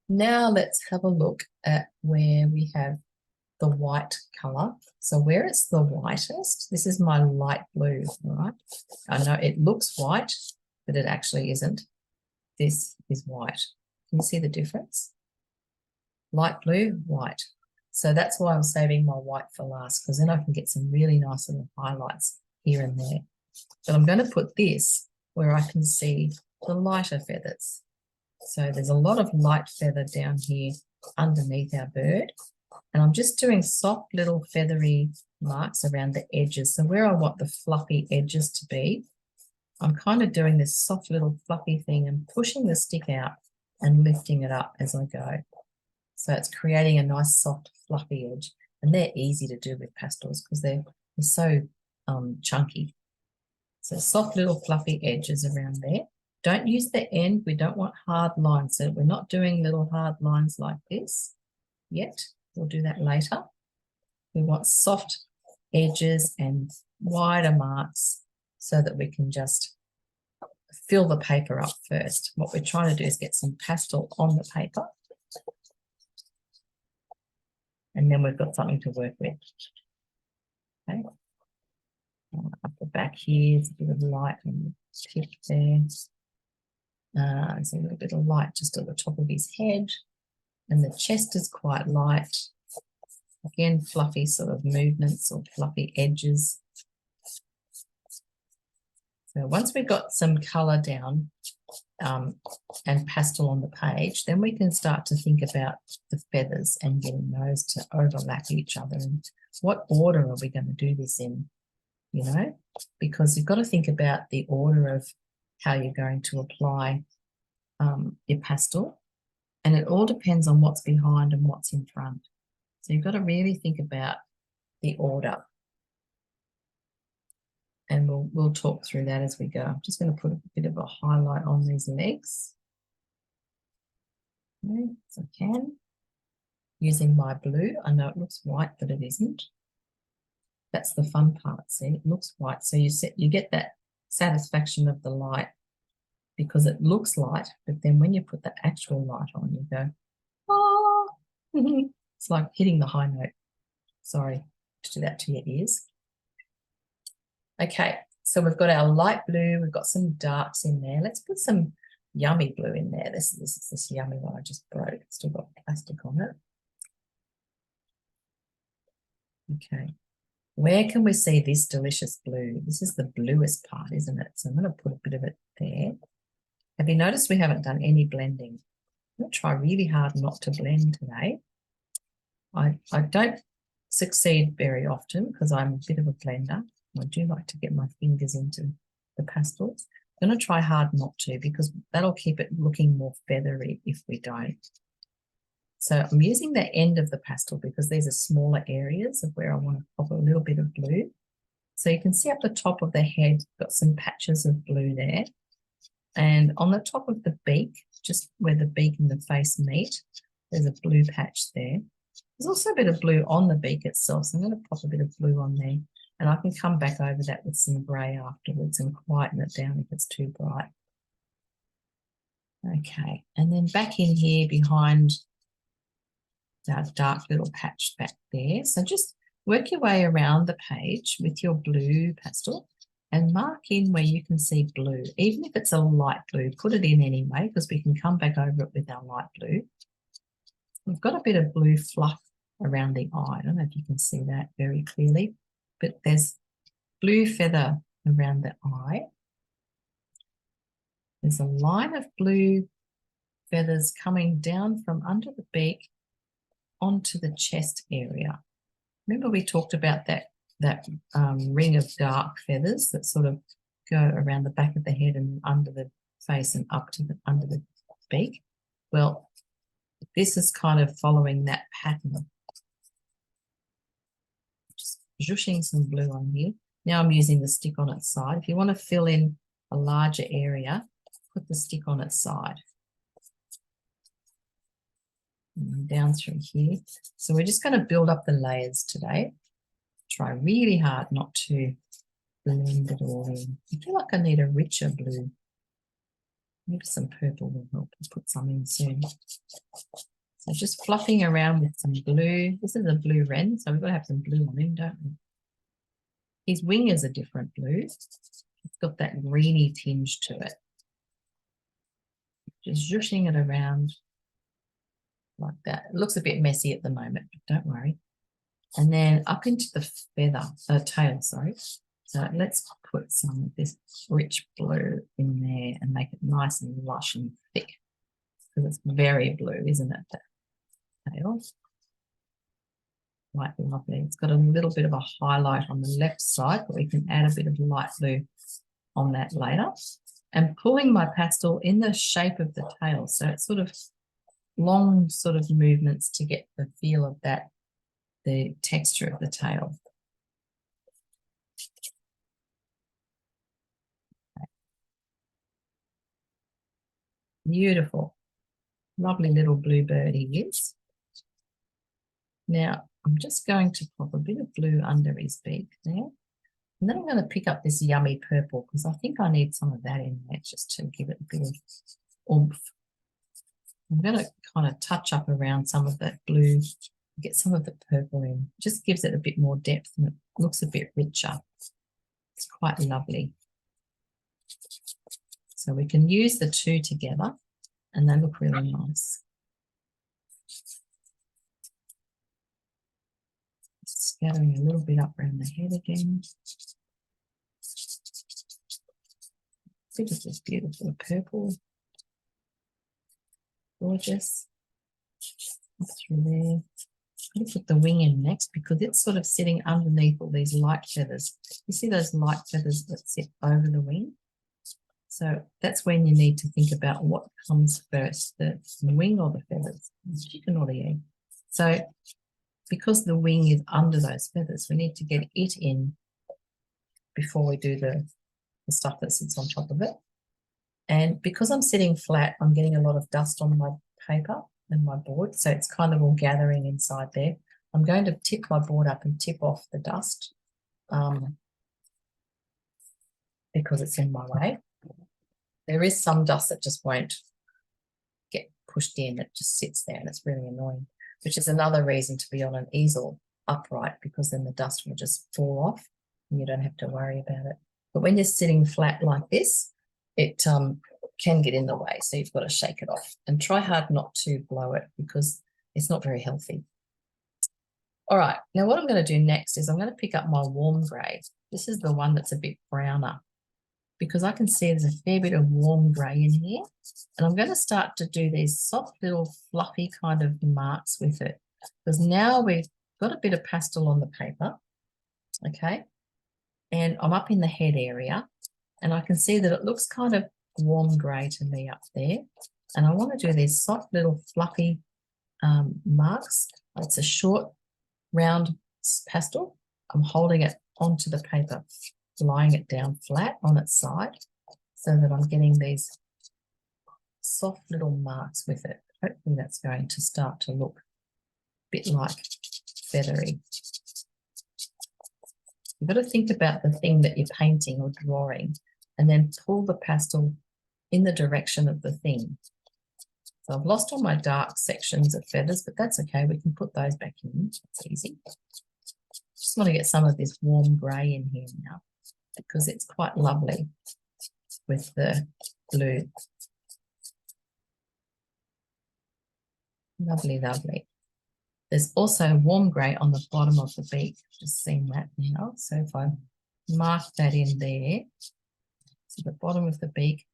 Now let's have a look at where we have the white colour. So where it's the whitest, this is my light blue, all right? I know it looks white, but it actually isn't. This is white. Can you see the difference? Light blue, white. So that's why I'm saving my white for last, because then I can get some really nice little highlights here and there. But I'm going to put this where I can see the lighter feathers. So there's a lot of light feather down here underneath our bird. And I'm just doing soft little feathery marks around the edges. So where I want the fluffy edges to be, I'm kind of doing this soft little fluffy thing and pushing the stick out and lifting it up as I go. So it's creating a nice soft fluffy edge. And they're easy to do with pastels because they're so chunky. So soft little fluffy edges around there. Don't use the end. We don't want hard lines. So we're not doing little hard lines like this yet. We'll do that later. We want soft edges and wider marks so that we can just fill the paper up first. What we're trying to do is get some pastel on the paper. And then we've got something to work with. Okay. Up the back here, there's a bit of light on the tip there. There's a little bit of light just at the top of his head. And the chest is quite light. Again, fluffy sort of movements or fluffy edges. So once we've got some colour down and pastel on the page, then we can start to think about the feathers and getting those to overlap each other. And what order are we going to do this in? you know, because you've got to think about the order of how you're going to apply your pastel. And it all depends on what's behind and what's in front. So you've got to really think about the order. And we'll talk through that as we go. I'm just going to put a bit of a highlight on these legs. Okay, so I can. Using my blue. I know it looks white, but it isn't. That's the fun part. See, it looks white. So you get that satisfaction of the light because it looks light, but then when you put the actual light on, you go, oh, it's like hitting the high note. Sorry to do that to your ears. Okay, so we've got our light blue, we've got some darks in there. Let's put some yummy blue in there. This is this yummy one I just broke. It's still got plastic on it. Okay, where can we see this delicious blue? This is the bluest part, isn't it? So I'm going to put a bit of it there. Have you noticed we haven't done any blending? I'm going to try really hard not to blend today. I don't succeed very often because I'm a bit of a blender. I do like to get my fingers into the pastels. I'm going to try hard not to because that'll keep it looking more feathery if we don't. So I'm using the end of the pastel because these are smaller areas of where I want to pop a little bit of blue. So you can see up the top of the head, got some patches of blue there. And on the top of the beak, just where the beak and the face meet, there's a blue patch there. There's also a bit of blue on the beak itself, so I'm going to pop a bit of blue on there. And I can come back over that with some grey afterwards and quieten it down if it's too bright. Okay, and then back in here behind that dark little patch back there. So just work your way around the page with your blue pastel and mark in where you can see blue. Even if it's a light blue, put it in anyway because we can come back over it with our light blue. We've got a bit of blue fluff around the eye. I don't know if you can see that very clearly, but there's blue feather around the eye. There's a line of blue feathers coming down from under the beak onto the chest area. Remember we talked about that ring of dark feathers that sort of go around the back of the head and under the face and up to under the beak? Well, this is kind of following that pattern. Just zhooshing some blue on here. Now I'm using the stick on its side. If you want to fill in a larger area, put the stick on its side. And down through here. So we're just going to build up the layers today. Try really hard not to blend it all in. I feel like I need a richer blue. Maybe some purple will help. I'll put some in soon. So just fluffing around with some blue. This is a blue wren, so we've got to have some blue on him, don't we? His wing is a different blue. It's got that greeny tinge to it. Just zhooshing it around like that. It looks a bit messy at the moment, but don't worry. And then up into the tail, sorry. So let's put some of this rich blue in there and make it nice and lush and thick because it's very blue, isn't it, the tail? Quite lovely. It's got a little bit of a highlight on the left side, but we can add a bit of light blue on that later. And pulling my pastel in the shape of the tail. So it's sort of long sort of movements to get the feel of that, the texture of the tail. Okay. Beautiful. Lovely little blue bird he is. Now, I'm just going to pop a bit of blue under his beak there. And then I'm going to pick up this yummy purple because I think I need some of that in there just to give it a bit of oomph. I'm going to kind of touch up around some of that blue, get some of the purple in. It just gives it a bit more depth and it looks a bit richer. It's quite lovely. So we can use the two together and they look really nice. Scattering a little bit up around the head again. Bit of this beautiful purple. Gorgeous. Up through there. going to put the wing in next because it's sort of sitting underneath all these light feathers. You see those light feathers that sit over the wing? So that's when you need to think about what comes first, the wing or the feathers, the chicken or the egg. So because the wing is under those feathers, we need to get it in before we do the stuff that sits on top of it. And because I'm sitting flat, I'm getting a lot of dust on my paper and my board, so it's kind of all gathering inside there. I'm going to tip my board up and tip off the dust because it's in my way. There is some dust that just won't get pushed in. It just sits there and it's really annoying, which is another reason to be on an easel upright, because then the dust will just fall off and you don't have to worry about it. But when you're sitting flat like this, it can get in the way, so you've got to shake it off and try hard not to blow it because it's not very healthy. All right, now what I'm going to do next is I'm going to pick up my warm grey. This is the one that's a bit browner, because I can see there's a fair bit of warm grey in here. And I'm going to start to do these soft little fluffy kind of marks with it, because now we've got a bit of pastel on the paper, okay? And I'm up in the head area, and I can see that it looks kind of warm grey to me up there. And I want to do these soft little fluffy marks. It's a short, round pastel. I'm holding it onto the paper, lying it down flat on its side so that I'm getting these soft little marks with it. Hopefully that's going to start to look a bit like feathery. You've got to think about the thing that you're painting or drawing and then pull the pastel in the direction of the thing. So I've lost all my dark sections of feathers, but that's okay. We can put those back in. It's easy. Just want to get some of this warm grey in here now, because it's quite lovely with the blue. Lovely, lovely. There's also warm grey on the bottom of the beak. Just seen that now. So if I mark that in there, so the bottom of the beak,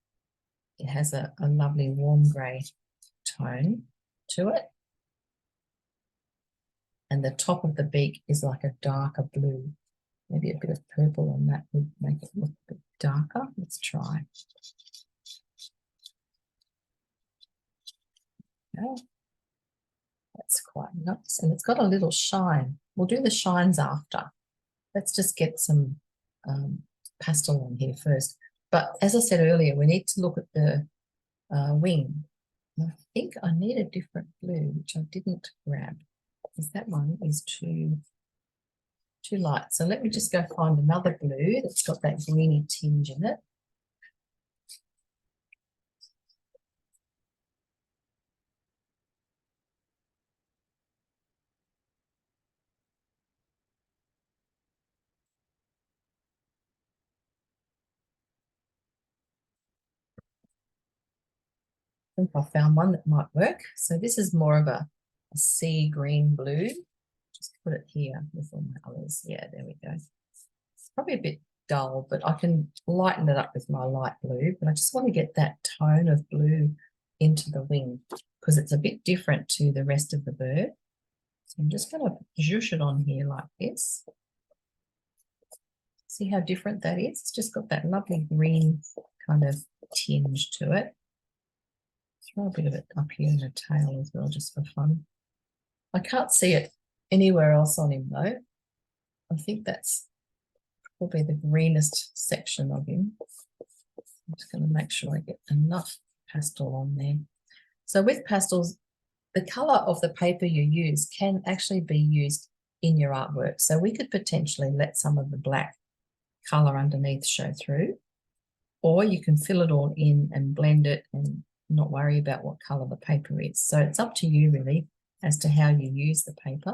it has a lovely warm grey tone to it. And the top of the beak is like a darker blue. Maybe a bit of purple on that would make it look a bit darker. Let's try. Okay. That's quite nice. And it's got a little shine. We'll do the shines after. Let's just get some pastel on here first. But as I said earlier, we need to look at the wing. I think I need a different blue, which I didn't grab, because that one is too light. So let me just go find another blue that's got that greeny tinge in it. I think I found one that might work. So this is more of a sea green blue. Just put it here with all my others. Yeah, there we go. It's probably a bit dull, but I can lighten it up with my light blue. But I just want to get that tone of blue into the wing because it's a bit different to the rest of the bird. So I'm just going to zhoosh it on here like this. See how different that is? It's just got that lovely green kind of tinge to it. Throw a bit of it up here in the tail as well, just for fun. I can't see it anywhere else on him though. I think that's probably the greenest section of him. I'm just going to make sure I get enough pastel on there. So with pastels, the colour of the paper you use can actually be used in your artwork. So we could potentially let some of the black colour underneath show through, or you can fill it all in and blend it and not worry about what colour the paper is. So it's up to you really as to how you use the paper.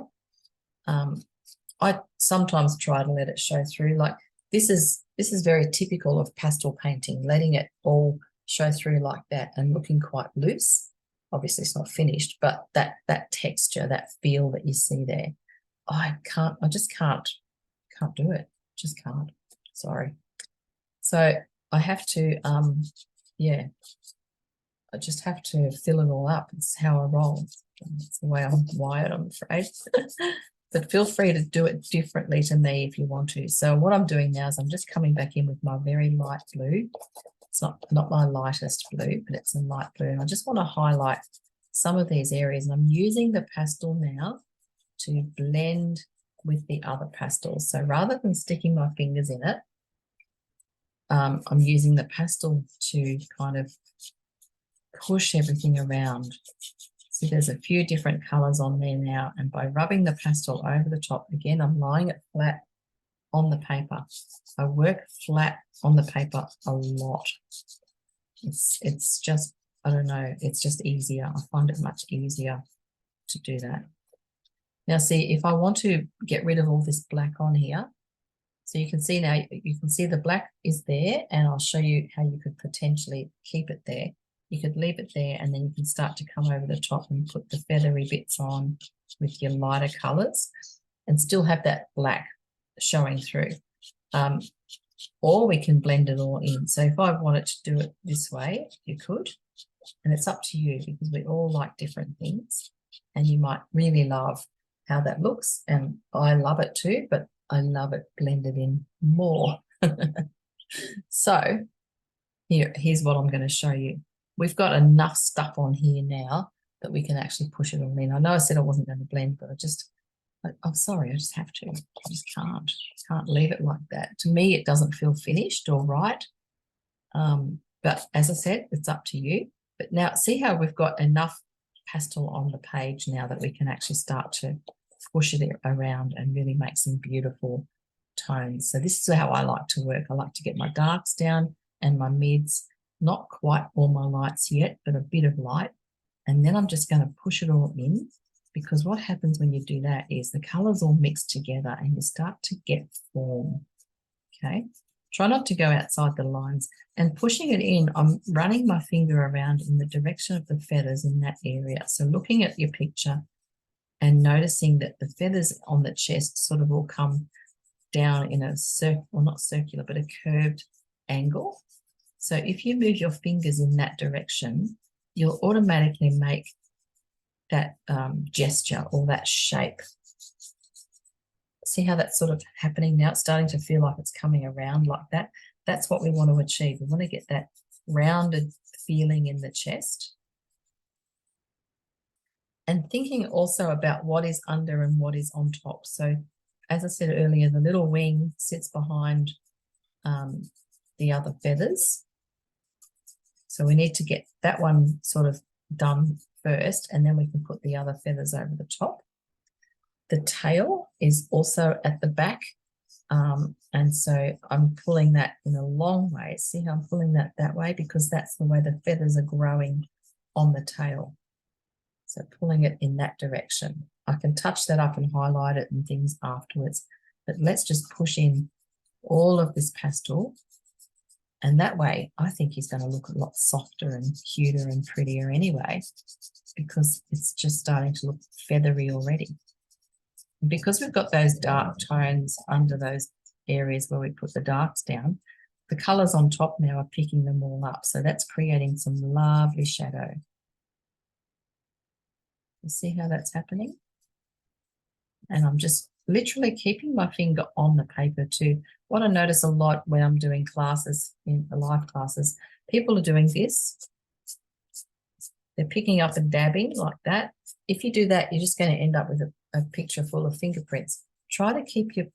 I sometimes try to let it show through. Like this is very typical of pastel painting, letting it all show through like that and looking quite loose. Obviously it's not finished, but that texture, that feel that you see there, I just can't do it. Just can't. Sorry. So I have to, yeah, I just have to fill it all up. It's how I roll. It's the way I'm wired, I'm afraid. But feel free to do it differently to me if you want to. So what I'm doing now is I'm just coming back in with my very light blue. It's not my lightest blue, but it's a light blue. And I just want to highlight some of these areas. And I'm using the pastel now to blend with the other pastels. So rather than sticking my fingers in it, I'm using the pastel to kind of push everything around. See, there's a few different colors on there now, and by rubbing the pastel over the top, again, I'm lying it flat on the paper. I work flat on the paper a lot. It's just, I don't know, it's just easier. I find it much easier to do that. Now see, if I want to get rid of all this black on here, so you can see now, you can see the black is there, and I'll show you how you could potentially keep it there. You could leave it there, and then you can start to come over the top and put the feathery bits on with your lighter colors and still have that black showing through. Or we can blend it all in. So if I wanted to do it this way, you could, and it's up to you because we all like different things, and you might really love how that looks, and I love it too, but I love it blended in more. So here's what I'm going to show you. We've got enough stuff on here now that we can actually push it all in. I know I said I wasn't going to blend, but I'm sorry, I just have to. I just can't leave it like that. To me, it doesn't feel finished or right. But as I said, it's up to you. But now see how we've got enough pastel on the page now that we can actually start to push it around and really make some beautiful tones. So this is how I like to work. I like to get my darks down and my mids, not quite all my lights yet, but a bit of light. And then I'm just going to push it all in, because what happens when you do that is the colors all mix together and you start to get form. Okay. Try not to go outside the lines, and pushing it in, I'm running my finger around in the direction of the feathers in that area. So looking at your picture and noticing that the feathers on the chest sort of all come down in a well, not circular, but a curved angle. So if you move your fingers in that direction, you'll automatically make that gesture or that shape. See how that's sort of happening now? It's starting to feel like it's coming around like that. That's what we want to achieve. We want to get that rounded feeling in the chest. And thinking also about what is under and what is on top. So as I said earlier, the little wing sits behind the other feathers. So we need to get that one sort of done first, and then we can put the other feathers over the top. The tail is also at the back, and so I'm pulling that in a long way. See how I'm pulling that way, because that's the way the feathers are growing on the tail. So pulling it in that direction. I can touch that up and highlight it and things afterwards, but let's just push in all of this pastel, and that way I think he's going to look a lot softer and cuter and prettier anyway, because it's just starting to look feathery already. Because we've got those dark tones under those areas where we put the darks down, the colours on top now are picking them all up. So that's creating some lovely shadow. You see how that's happening? And I'm just literally keeping my finger on the paper too. What I notice a lot when I'm doing classes, in the live classes, people are doing this. They're picking up and dabbing like that. If you do that, you're just going to end up with a picture full of fingerprints. Try to keep your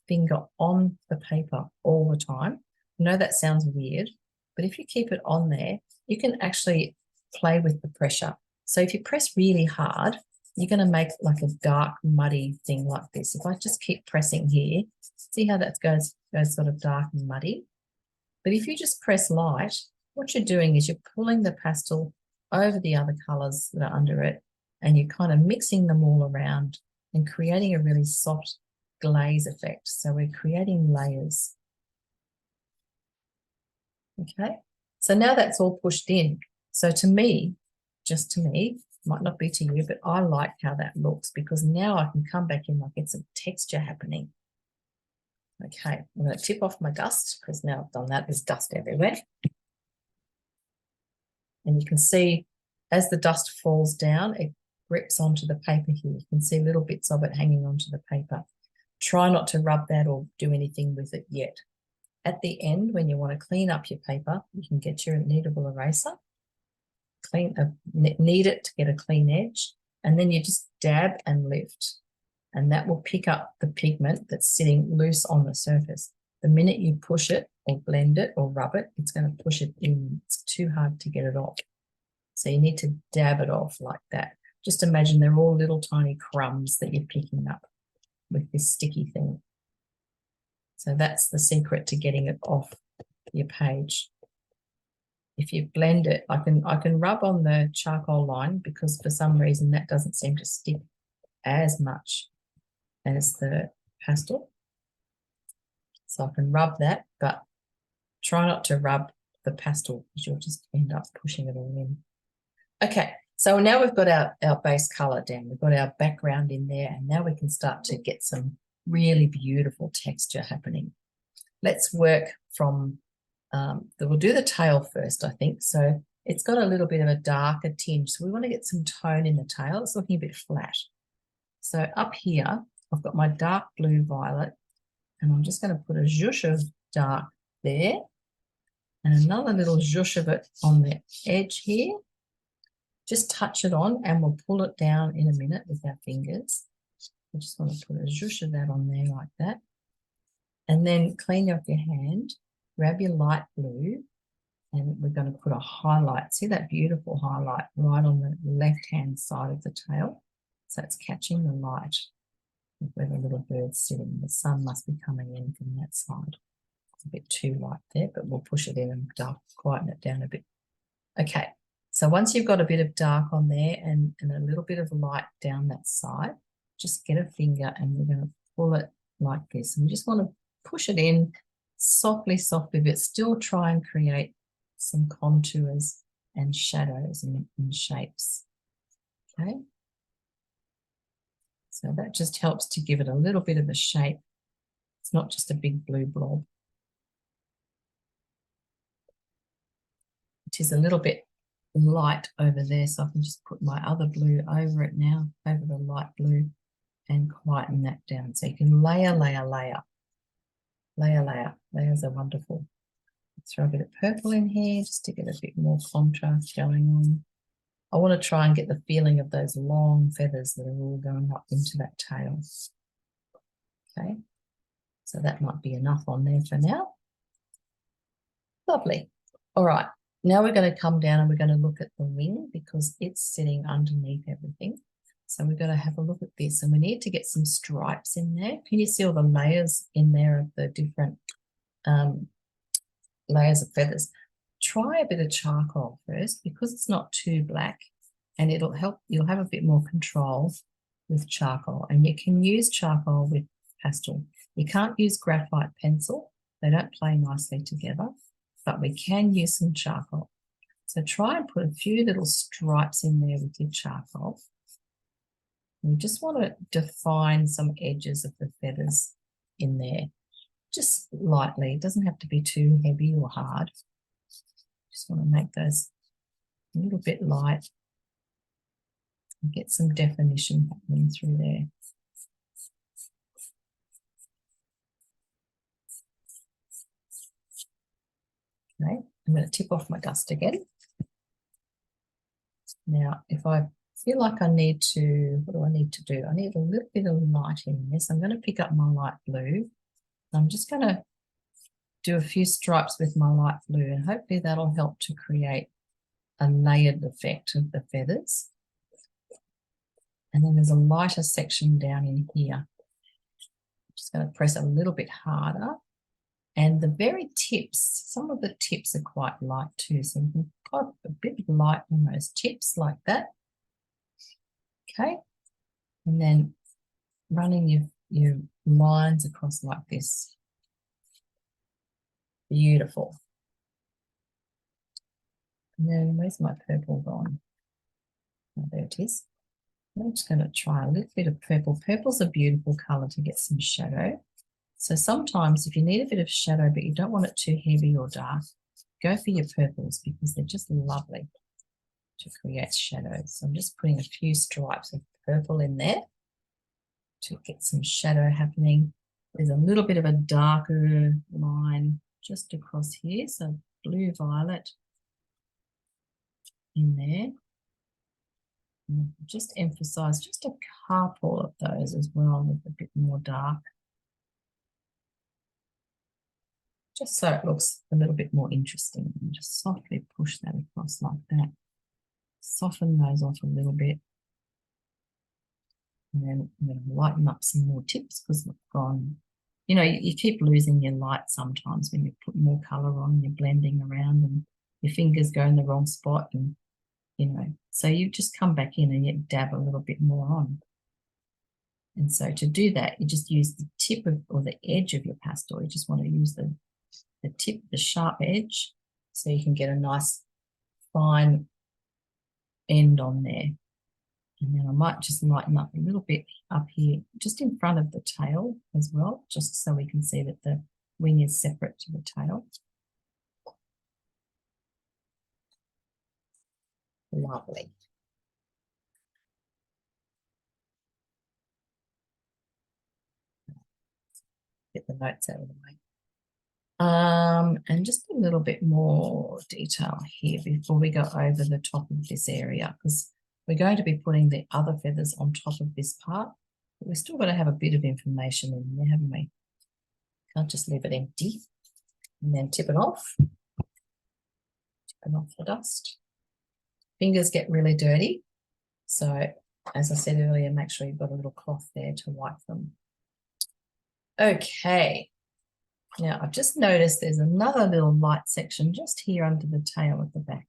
finger on the paper all the time. I know that sounds weird, but if you keep it on there, you can actually play with the pressure. So if you press really hard, you're going to make like a dark, muddy thing like this. If I just keep pressing here, see how that goes sort of dark and muddy? But if you just press light, what you're doing is you're pulling the pastel over the other colours that are under it, and you're kind of mixing them all around and creating a really soft glaze effect. So we're creating layers. Okay, so now that's all pushed in. So to me, just to me, might not be to you, but I like how that looks, because now I can come back in, like it's some texture happening. Okay, I'm going to tip off my dust, because now I've done that, there's dust everywhere. And you can see as the dust falls down, it grips onto the paper here. You can see little bits of it hanging onto the paper. Try not to rub that or do anything with it yet. At the end, when you want to clean up your paper, you can get your kneadable eraser, knead it to get a clean edge, and then you just dab and lift, and that will pick up the pigment that's sitting loose on the surface. The minute you push it or blend it or rub it, it's going to push it in. It's too hard to get it off. So you need to dab it off like that. Just imagine they're all little tiny crumbs that you're picking up with this sticky thing. So that's the secret to getting it off your page. If you blend it, I can rub on the charcoal line because for some reason that doesn't seem to stick as much as the pastel. So I can rub that, but try not to rub the pastel because you'll just end up pushing it all in. Okay, so now we've got our base color down. We've got our background in there, and now we can start to get some really beautiful texture happening. Let's work from, we'll do the tail first, I think. So it's got a little bit of a darker tinge. So we want to get some tone in the tail. It's looking a bit flat. So up here, I've got my dark blue violet, and I'm just going to put a zhoosh of dark there, and another little zhoosh of it on the edge here. Just touch it on, and we'll pull it down in a minute with our fingers. I just want to put a zhoosh of that on there like that. And then clean off your hand, grab your light blue, and we're going to put a highlight. See that beautiful highlight right on the left-hand side of the tail? So it's catching the light of where the little bird's sitting. The sun must be coming in from that side. It's a bit too light there, but we'll push it in and quieten it down a bit. Okay, so once you've got a bit of dark on there and a little bit of light down that side, just get a finger and we're going to pull it like this. And we just want to push it in softly, softly, but still try and create some contours and shadows and shapes. Okay. So that just helps to give it a little bit of a shape. It's not just a big blue blob. It is a little bit light over there, so I can just put my other blue over it now, over the light blue, and quieten that down. So you can layer, layer, layer. Layer, layer. Layers are wonderful. Let's throw a bit of purple in here just to get a bit more contrast going on. I want to try and get the feeling of those long feathers that are all going up into that tail. Okay, so that might be enough on there for now. Lovely. All right, now we're going to come down and we're going to look at the wing because it's sitting underneath everything. So we're going to have a look at this, and we need to get some stripes in there. Can you see all the layers in there of the different layers of feathers? Try a bit of charcoal first because it's not too black, and it'll help. You'll have a bit more control with charcoal, and you can use charcoal with pastel. You can't use graphite pencil. They don't play nicely together, but we can use some charcoal. So try and put a few little stripes in there with your charcoal. We just want to define some edges of the feathers in there, just lightly. It doesn't have to be too heavy or hard. Just want to make those a little bit light and get some definition happening through there. Okay, I'm going to tip off my dust again. Now, if I feel like I need to, what do I need to do? I need a little bit of light in this. I'm going to pick up my light blue. I'm just going to do a few stripes with my light blue, and hopefully that'll help to create a layered effect of the feathers. And then there's a lighter section down in here. I'm just going to press a little bit harder. And the very tips, some of the tips are quite light too. So we can put a bit of light on those tips like that. Okay. And then running your lines across like this. Beautiful. And then where's my purple gone? Oh, there it is. I'm just going to try a little bit of purple. Purple's a beautiful colour to get some shadow. So sometimes if you need a bit of shadow but you don't want it too heavy or dark, go for your purples because they're just lovely. to create shadows. So I'm just putting a few stripes of purple in there to get some shadow happening. There's a little bit of a darker line just across here, so blue violet in there. And just emphasize just a couple of those as well with a bit more dark, just so it looks a little bit more interesting. And just softly push that across like that. Soften those off a little bit. And then I'm going to lighten up some more tips because they've gone, you know, you keep losing your light sometimes when you put more color on and you're blending around and your fingers go in the wrong spot, and you know, so you just come back in and you dab a little bit more on. And so to do that, you just use the tip of, or the edge of your pastel. You just want to use the tip, the sharp edge, so you can get a nice fine end on there. And then I might just lighten up a little bit up here, just in front of the tail as well, just so we can see that the wing is separate to the tail. Lovely. Get the notes out of the way. And just a little bit more detail here before we go over the top of this area, because we're going to be putting the other feathers on top of this part, but we're still going to have a bit of information in there, haven't we? Can't just leave it empty. And then tip it off. Tip it off the dust. Fingers get really dirty, so as I said earlier, make sure you've got a little cloth there to wipe them. Okay. Now, I've just noticed there's another little light section just here under the tail at the back.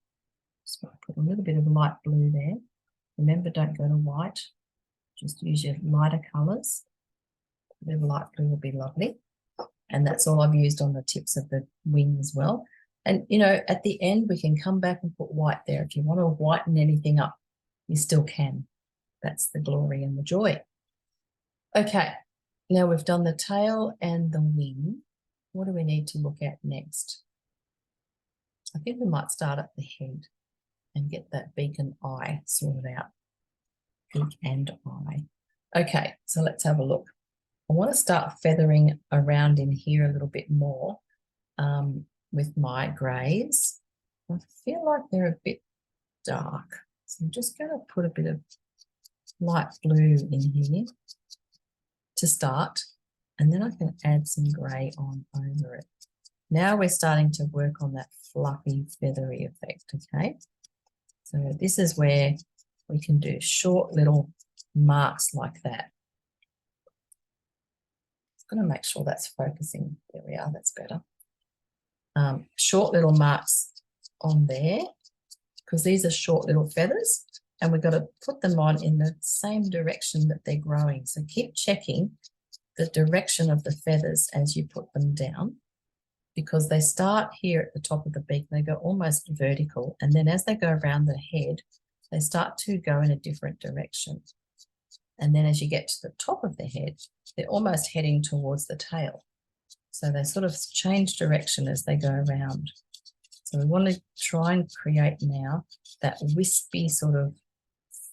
Just want to put a little bit of light blue there. Remember, don't go to white. Just use your lighter colours. A bit of light blue will be lovely. And that's all I've used on the tips of the wing as well. And, you know, at the end, we can come back and put white there. If you want to whiten anything up, you still can. That's the glory and the joy. Okay, now we've done the tail and the wing. What do we need to look at next? I think we might start at the head and get that beak and eye sorted out. Beak and eye. Okay, so let's have a look. I want to start feathering around in here a little bit more with my greys. I feel like they're a bit dark, so I'm just going to put a bit of light blue in here to start, and then I can add some grey on over it. Now we're starting to work on that fluffy, feathery effect, okay? So this is where we can do short little marks like that. I'm going to make sure that's focusing. There we are, that's better. Short little marks on there, because these are short little feathers, and we've got to put them on in the same direction that they're growing. So keep checking the direction of the feathers as you put them down, because they start here at the top of the beak, they go almost vertical, and then as they go around the head, they start to go in a different direction. And then as you get to the top of the head, they're almost heading towards the tail. So they sort of change direction as they go around. So we want to try and create now that wispy sort of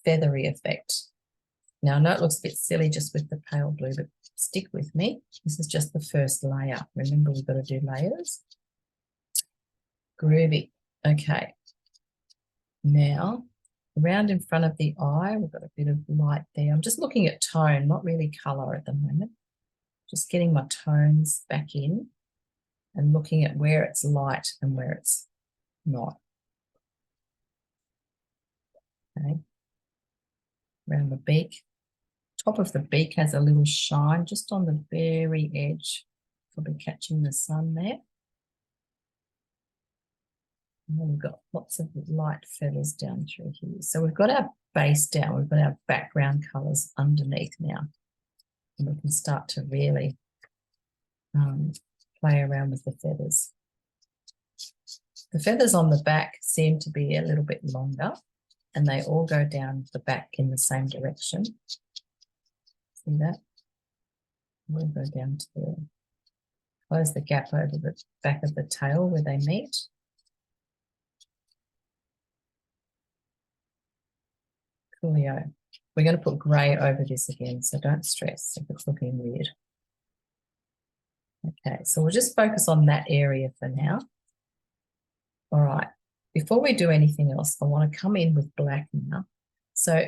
feathery effect. Now, I know it looks a bit silly just with the pale blue, but stick with me. This is just the first layer. Remember, we've got to do layers. Groovy. Okay. Now, around in front of the eye, we've got a bit of light there. I'm just looking at tone, not really colour at the moment. Just getting my tones back in and looking at where it's light and where it's not. Okay. Around the beak. Top of the beak has a little shine just on the very edge, probably catching the sun there. And then we've got lots of light feathers down through here. So we've got our base down, we've got our background colours underneath now. And we can start to really play around with the feathers. The feathers on the back seem to be a little bit longer, and they all go down the back in the same direction. See that? We'll go down to the, close the gap over the back of the tail where they meet. Coolio. We're going to put grey over this again, so don't stress if it's looking weird. Okay, so we'll just focus on that area for now. All right, before we do anything else, I want to come in with black now. So,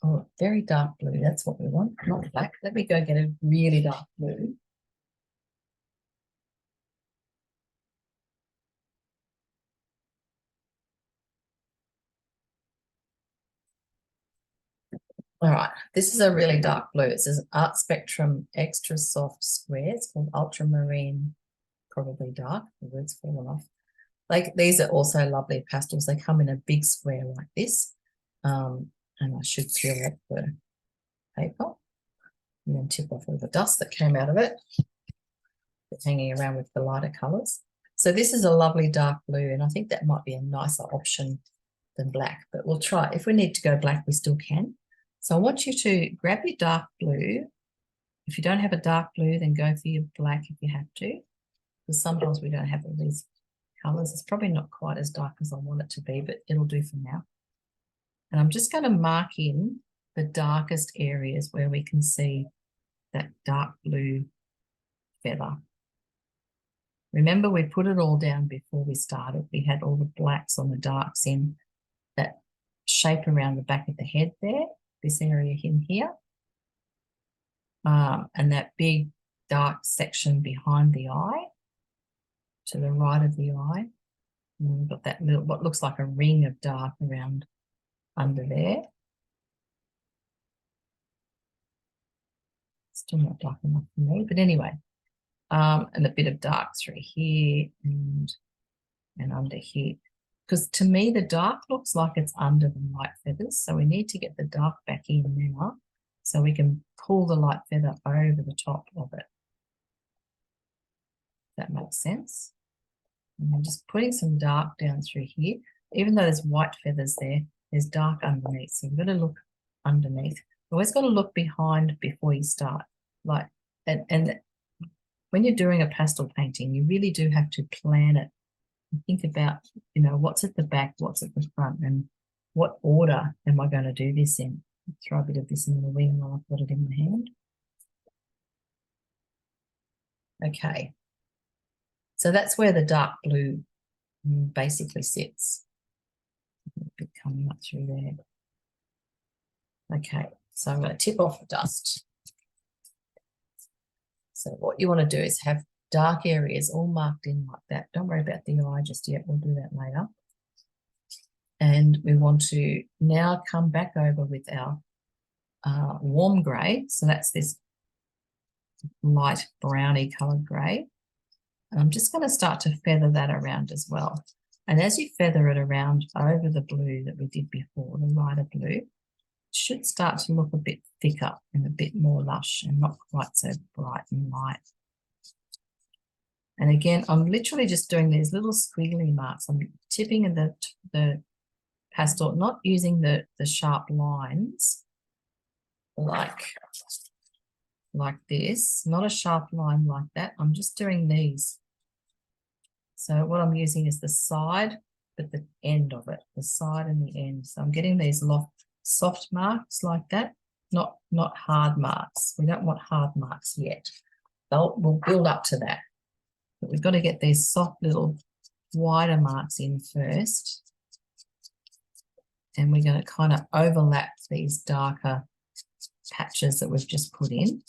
oh, very dark blue, that's what we want, not black. Let me go get a really dark blue. All right, this is a really dark blue. It says Art Spectrum Extra Soft Square. It's called Ultramarine, probably dark. The word's fallen off. Like, these are also lovely pastels. They come in a big square like this. And I should peel up the paper and then tip off all the dust that came out of it. It's hanging around with the lighter colours. So this is a lovely dark blue, and I think that might be a nicer option than black, but we'll try. If we need to go black, we still can. So I want you to grab your dark blue. If you don't have a dark blue, then go for your black if you have to, because sometimes we don't have all these colours. It's probably not quite as dark as I want it to be, but it'll do for now. And I'm just going to mark in the darkest areas where we can see that dark blue feather. Remember, we put it all down before we started. We had all the blacks on the darks in that shape around the back of the head there, this area in here, and that big dark section behind the eye, to the right of the eye. And we've got that little, what looks like a ring of dark around under there. Still not dark enough for me, but anyway. And a bit of dark through here and under here. Because to me, the dark looks like it's under the light feathers. So we need to get the dark back in now so we can pull the light feather over the top of it. That makes sense. And I'm just putting some dark down through here. Even though there's white feathers there, there's dark underneath. So you've got to look underneath. You always got to look behind before you start. Like, and when you're doing a pastel painting, you really do have to plan it. Think about, you know, what's at the back, what's at the front, and what order am I going to do this in. Throw a bit of this in the wing while I've got it in my hand. Okay. So that's where the dark blue basically sits. A bit coming up through there. Okay, so I'm going to tip off the dust. So what you want to do is have dark areas all marked in like that. Don't worry about the eye just yet. We'll do that later. And we want to now come back over with our warm grey. So that's this light browny coloured grey. And I'm just going to start to feather that around as well. And as you feather it around over the blue that we did before, the lighter blue, it should start to look a bit thicker and a bit more lush and not quite so bright and light. And again, I'm literally just doing these little squiggly marks. I'm tipping the pastel, not using the sharp lines like this, not a sharp line like that. I'm just doing these. So what I'm using is the side, but the end of it, the side and the end. So I'm getting these soft marks like that, not hard marks. We don't want hard marks yet. We'll build up to that. But we've got to get these soft little wider marks in first. And we're going to kind of overlap these darker patches that we've just put in.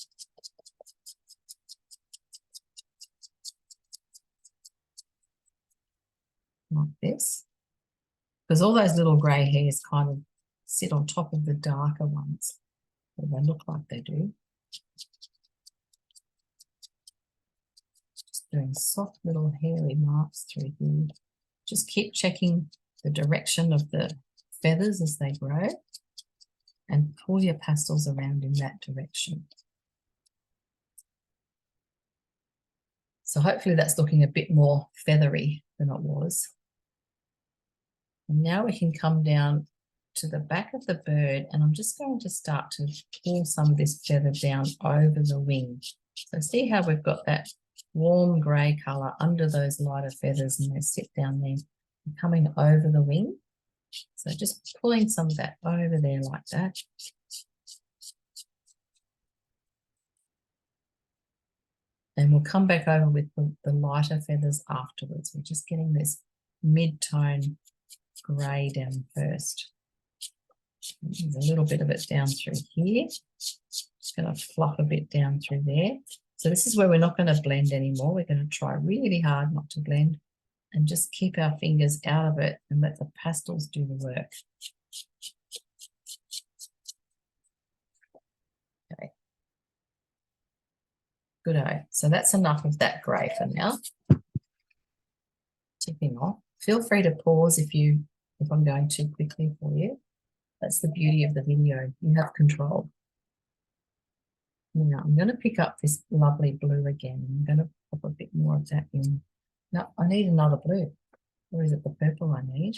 Like this. Because all those little grey hairs kind of sit on top of the darker ones. So they look like they do. Just doing soft little hairy marks through here. Just keep checking the direction of the feathers as they grow and pull your pastels around in that direction. So hopefully that's looking a bit more feathery than it was. And now we can come down to the back of the bird, and I'm just going to start to pull some of this feather down over the wing. So see how we've got that warm grey colour under those lighter feathers, and they sit down there, coming over the wing. So just pulling some of that over there like that. And we'll come back over with the lighter feathers afterwards. We're just getting this mid-tone grey down first. There's a little bit of it down through here. Just going to fluff a bit down through there. So this is where we're not going to blend anymore. We're going to try really hard not to blend and just keep our fingers out of it and let the pastels do the work. Okay. Good-o. So that's enough of that grey for now. Tipping off. Feel free to pause if I'm going too quickly for you. That's the beauty of the video. You have control. Now I'm going to pick up this lovely blue again. I'm going to pop a bit more of that in. No, I need another blue. Or is it the purple I need?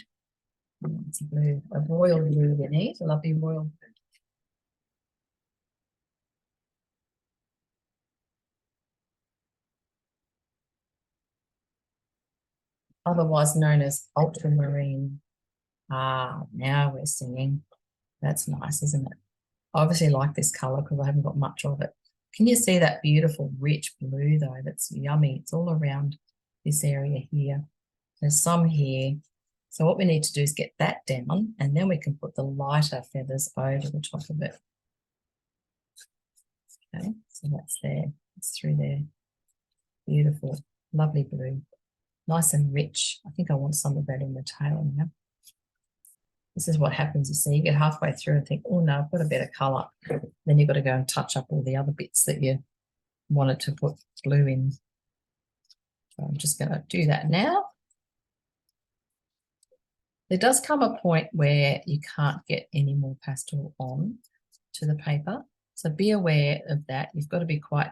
It's a blue, a royal blue we need, a lovely royal blue. Otherwise known as ultramarine. Ah, now we're singing. That's nice, isn't it? I obviously like this color because I haven't got much of it. Can you see that beautiful rich blue though? That's yummy. It's all around this area here. There's some here. So what we need to do is get that down, and then we can put the lighter feathers over the top of it. Okay, so that's there. It's through there. Beautiful, lovely blue. Nice and rich. I think I want some of that in the tail now. This is what happens, you see. You get halfway through and think, oh no, I've got a better colour. Then you've got to go and touch up all the other bits that you wanted to put blue in. So I'm just going to do that now. There does come a point where you can't get any more pastel on to the paper. So be aware of that. You've got to be quite,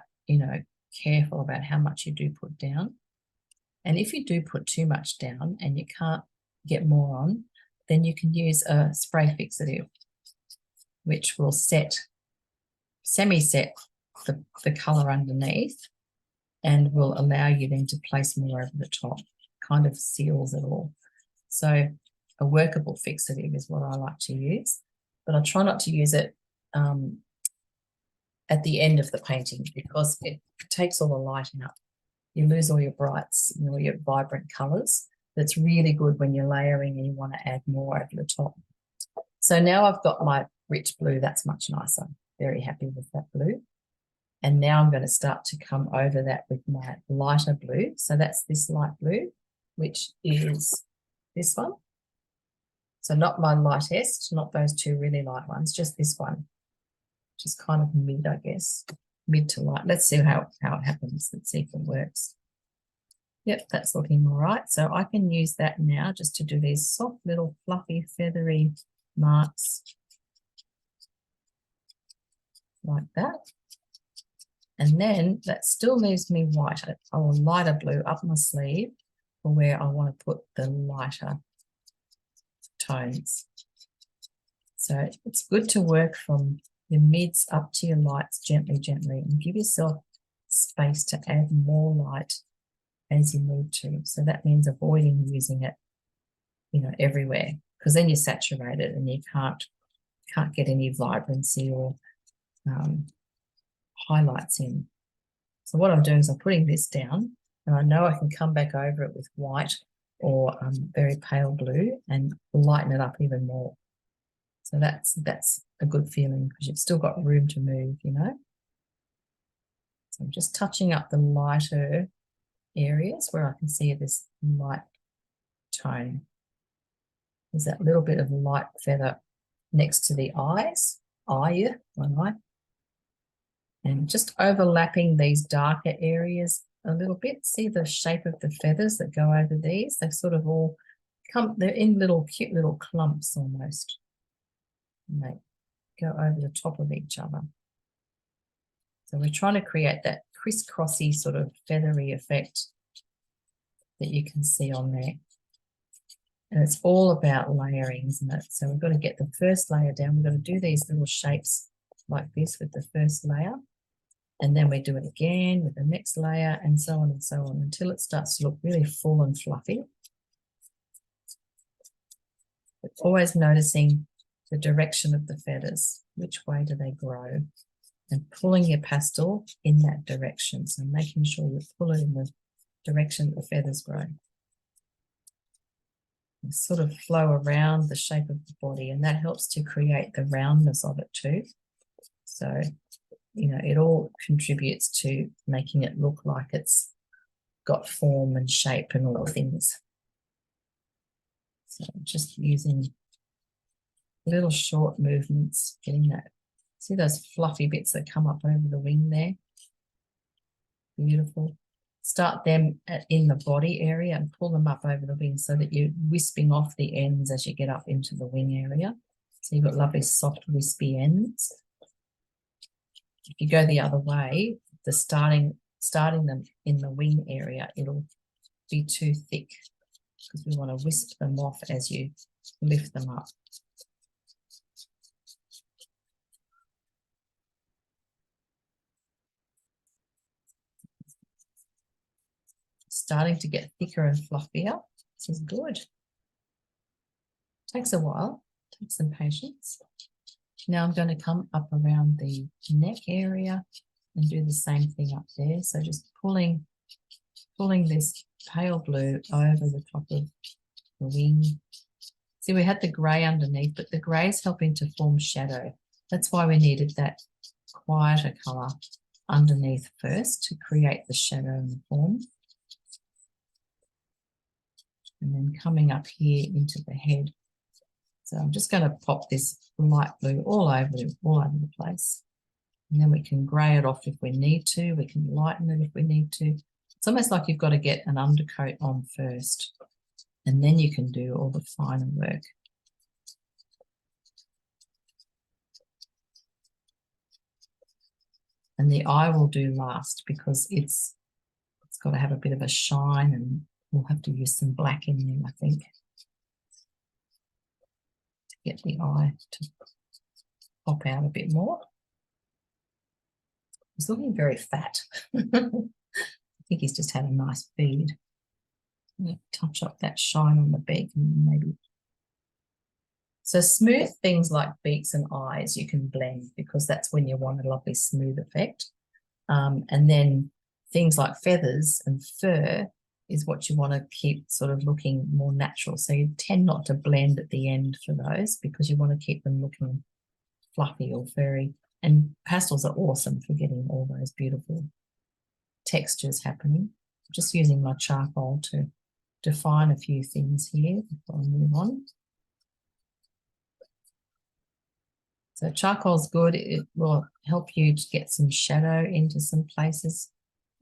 careful about how much you do put down. And if you do put too much down and you can't get more on, then you can use a spray fixative, which will semi-set the colour underneath and will allow you then to place more over the top, kind of seals it all. So a workable fixative is what I like to use, but I try not to use it at the end of the painting because it takes all the light out. You lose all your brights, all your vibrant colours. That's really good when you're layering and you want to add more over the top. So now I've got my rich blue. That's much nicer. Very happy with that blue. And now I'm going to start to come over that with my lighter blue. So that's this light blue, which is this one. So not my lightest, not those two really light ones, just this one, which is kind of mid, I guess, mid to light. Let's see how it happens. Let's see if it works. Yep, that's looking all right. So I can use that now just to do these soft little fluffy feathery marks like that. And then that still leaves me white. I will lighter blue up my sleeve for where I want to put the lighter tones. So it's good to work from your mids up to your lights gently, and give yourself space to add more light as you need to. So that means avoiding using it, everywhere, because then you're saturated and you can't get any vibrancy or highlights in. So what I'm doing is I'm putting this down, and I know I can come back over it with white or very pale blue and lighten it up even more. So that's a good feeling because you've still got room to move, So I'm just touching up the lighter areas where I can see this light tone. There's that little bit of light feather next to the eyes, one eye, and just overlapping these darker areas a little bit. See the shape of the feathers that go over these? They've sort of all they're in cute little clumps almost. And they go over the top of each other. So we're trying to create that crisscrossy sort of feathery effect that you can see on there. And it's all about layering, isn't it? So we've got to get the first layer down. We've got to do these little shapes like this with the first layer. And then we do it again with the next layer and so on until it starts to look really full and fluffy. But always noticing the direction of the feathers. Which way do they grow? And pulling your pastel in that direction. So making sure you pull it in the direction the feathers grow. And sort of flow around the shape of the body, and that helps to create the roundness of it too. So, you know, it all contributes to making it look like it's got form and shape and all the things. So just using little short movements, getting that. See those fluffy bits that come up over the wing there? Beautiful. Start them in the body area and pull them up over the wing so that you're wisping off the ends as you get up into the wing area. So you've got lovely soft wispy ends. If you go the other way, the starting them in the wing area, it'll be too thick because we want to wisp them off as you lift them up. Starting to get thicker and fluffier. This is good. Takes a while, takes some patience. Now I'm going to come up around the neck area and do the same thing up there. So just pulling this pale blue over the top of the wing. See, we had the grey underneath, but the grey is helping to form shadow. That's why we needed that quieter colour underneath first to create the shadow and the form. And then coming up here into the head. So I'm just going to pop this light blue all over the place. And then we can grey it off if we need to. We can lighten it if we need to. It's almost like you've got to get an undercoat on first, and then you can do all the finer work. And the eye will do last because it's got to have a bit of a shine, and we'll have to use some black in there, I think, to get the eye to pop out a bit more. He's looking very fat. I think he's just had a nice feed. Touch up that shine on the beak and maybe. So smooth things like beaks and eyes you can blend because that's when you want a lovely smooth effect. And then things like feathers and fur is what you want to keep sort of looking more natural. So you tend not to blend at the end for those because you want to keep them looking fluffy or furry. And pastels are awesome for getting all those beautiful textures happening. I'm just using my charcoal to define a few things here before I move on. So charcoal's good. It will help you to get some shadow into some places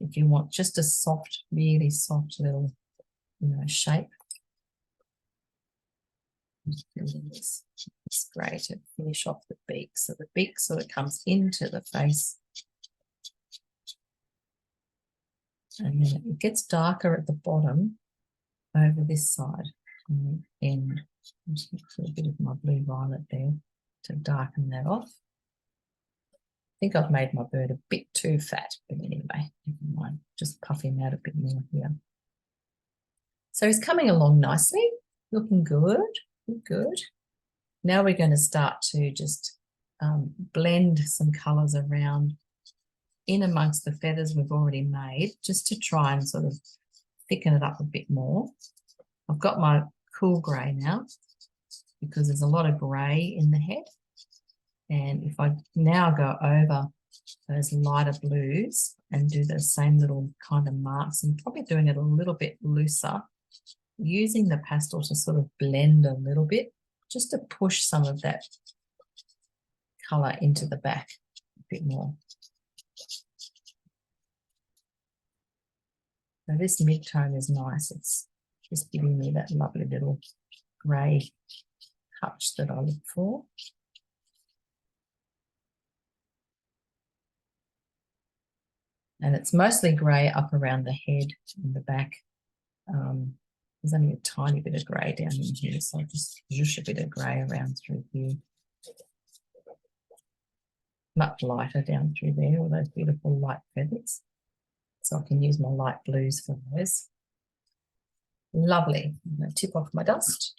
if you want just a soft, really soft little, shape. This grey to finish off the beak. So the beak sort of comes into the face. And then it gets darker at the bottom over this side. And the end. I'm just going to put a bit of my blue violet there to darken that off. I think I've made my bird a bit too fat, but anyway, never mind. Just puff him out a bit more here. So he's coming along nicely, looking good, good. Now we're going to start to just blend some colours around in amongst the feathers we've already made, just to try and sort of thicken it up a bit more. I've got my cool grey now because there's a lot of grey in the head. And if I now go over those lighter blues and do the same little kind of marks and probably doing it a little bit looser, using the pastel to sort of blend a little bit, just to push some of that colour into the back a bit more. So this mid-tone is nice. It's just giving me that lovely little grey touch that I look for. And it's mostly grey up around the head and the back. There's only a tiny bit of grey down in here, so I'll just zhoosh a bit of grey around through here. Much lighter down through there, all those beautiful light feathers. So I can use my light blues for those. Lovely. I'm going to tip off my dust.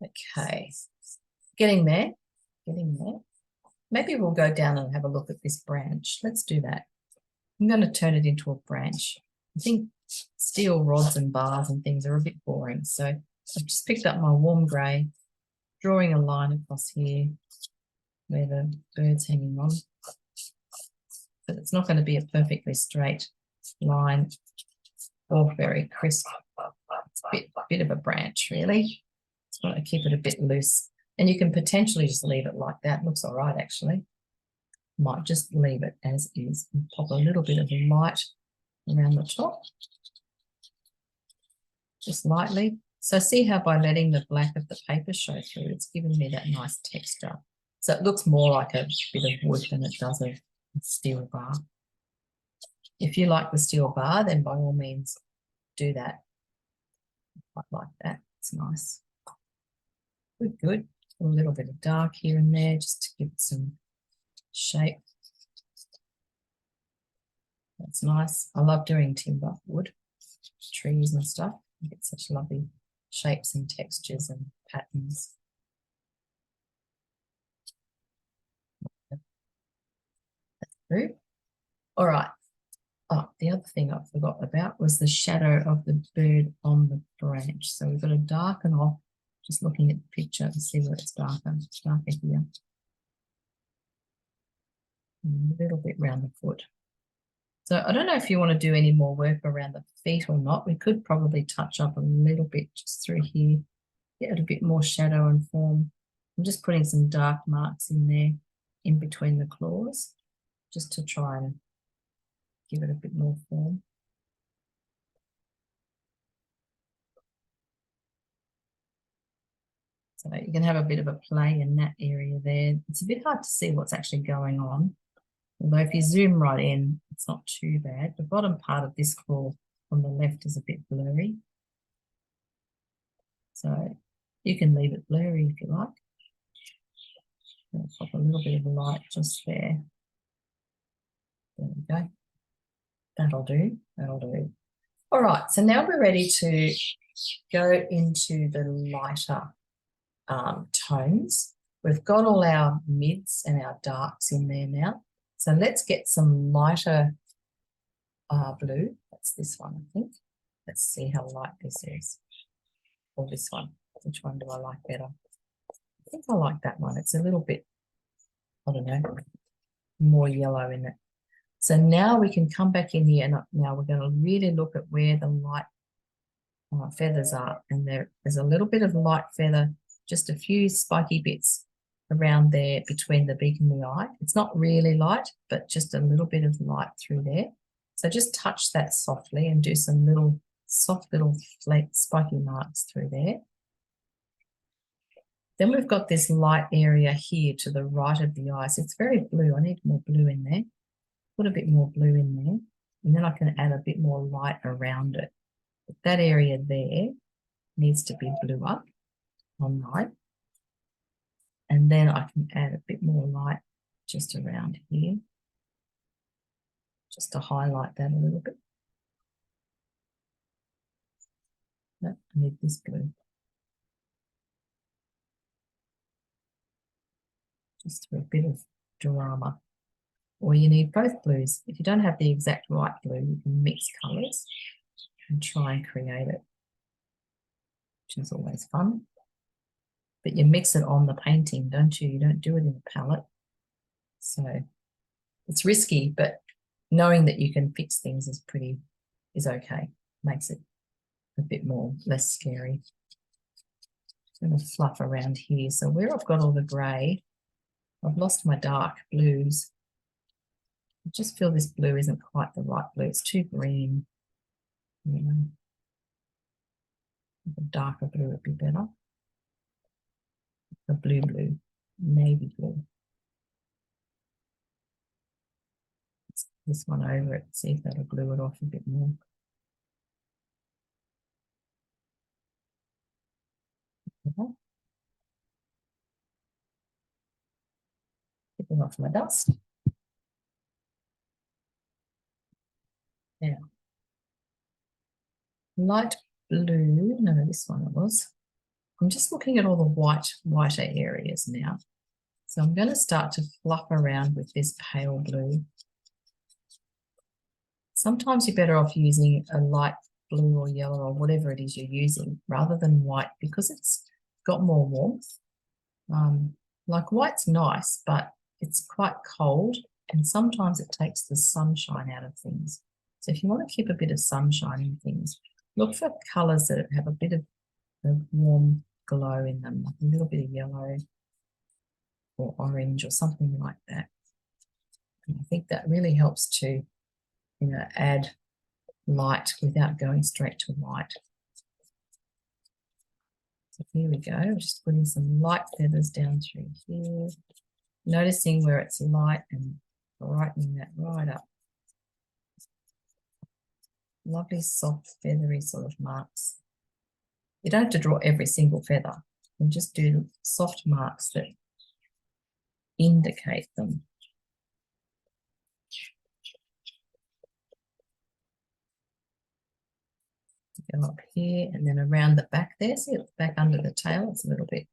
Okay, getting there, getting there. Maybe we'll go down and have a look at this branch. Let's do that. I'm going to turn it into a branch. I think steel rods and bars and things are a bit boring. So I've just picked up my warm grey, drawing a line across here where the bird's hanging on. But it's not going to be a perfectly straight line or very crisp. It's a bit of a branch, really. Just want to keep it a bit loose. And you can potentially just leave it like that. It looks all right, actually. Might just leave it as is and pop a little bit of light around the top. Just lightly. So see how by letting the black of the paper show through, it's given me that nice texture. So it looks more like a bit of wood than it does a steel bar. If you like the steel bar, then by all means do that. Quite like that. It's nice. Good, good. A little bit of dark here and there just to give it some shape. That's nice. I love doing timber, wood, trees and stuff. You get such lovely shapes and textures and patterns. That's true. All right. Oh, the other thing I forgot about was the shadow of the bird on the branch. So we've got to darken off, just looking at the picture to see where it's darker. It's darker here. And a little bit around the foot. So I don't know if you want to do any more work around the feet or not. We could probably touch up a little bit just through here, get a bit more shadow and form. I'm just putting some dark marks in there, in between the claws, just to try and give it a bit more form. So you can have a bit of a play in that area there. It's a bit hard to see what's actually going on. Although if you zoom right in, it's not too bad. The bottom part of this claw on the left is a bit blurry. So you can leave it blurry if you like. I'll pop a little bit of light just there. There we go. That'll do. That'll do. All right, so now we're ready to go into the lighter tones. We've got all our mids and our darks in there now. So let's get some lighter blue. That's this one, I think. Let's see how light this is. Or this one. Which one do I like better? I think I like that one. It's a little bit, I don't know, more yellow in it. So now we can come back in here and now we're going to really look at where the light feathers are. And there's a little bit of light feather, just a few spiky bits around there between the beak and the eye. It's not really light, but just a little bit of light through there. So just touch that softly and do some little soft little flat spiky marks through there. Then we've got this light area here to the right of the eyes. It's very blue. I need more blue in there. Put a bit more blue in there. And then I can add a bit more light around it. But that area there needs to be bluer on light. And then I can add a bit more light just around here. Just to highlight that a little bit. No, I need this blue. Just for a bit of drama. Or you need both blues. If you don't have the exact right blue, you can mix colours and try and create it, which is always fun. But you mix it on the painting, don't you? You don't do it in a palette. So it's risky, but knowing that you can fix things is okay. Makes it a bit more less scary. I'm going to fluff around here. So where I've got all the grey, I've lost my dark blues. I just feel this blue isn't quite the right blue. It's too green. You know, a darker blue would be better. A blue, navy blue. Let's put this one over it, see if that'll glue it off a bit more. Okay. Get off my dust. Now, light blue, no, this one it was. I'm just looking at all the whiter areas now. So I'm going to start to fluff around with this pale blue. Sometimes you're better off using a light blue or yellow or whatever it is you're using rather than white because it's got more warmth. Like white's nice, but it's quite cold and sometimes it takes the sunshine out of things. So if you want to keep a bit of sunshine in things, look for colours that have a bit of a warm glow in them, like a little bit of yellow or orange or something like that. And I think that really helps to, add light without going straight to white. So here we go, just putting some light feathers down through here, noticing where it's light and brightening that right up. Lovely, soft, feathery sort of marks. You don't have to draw every single feather. You can just do soft marks that indicate them. Go up here and then around the back there. See, it's back under the tail. It's a little bit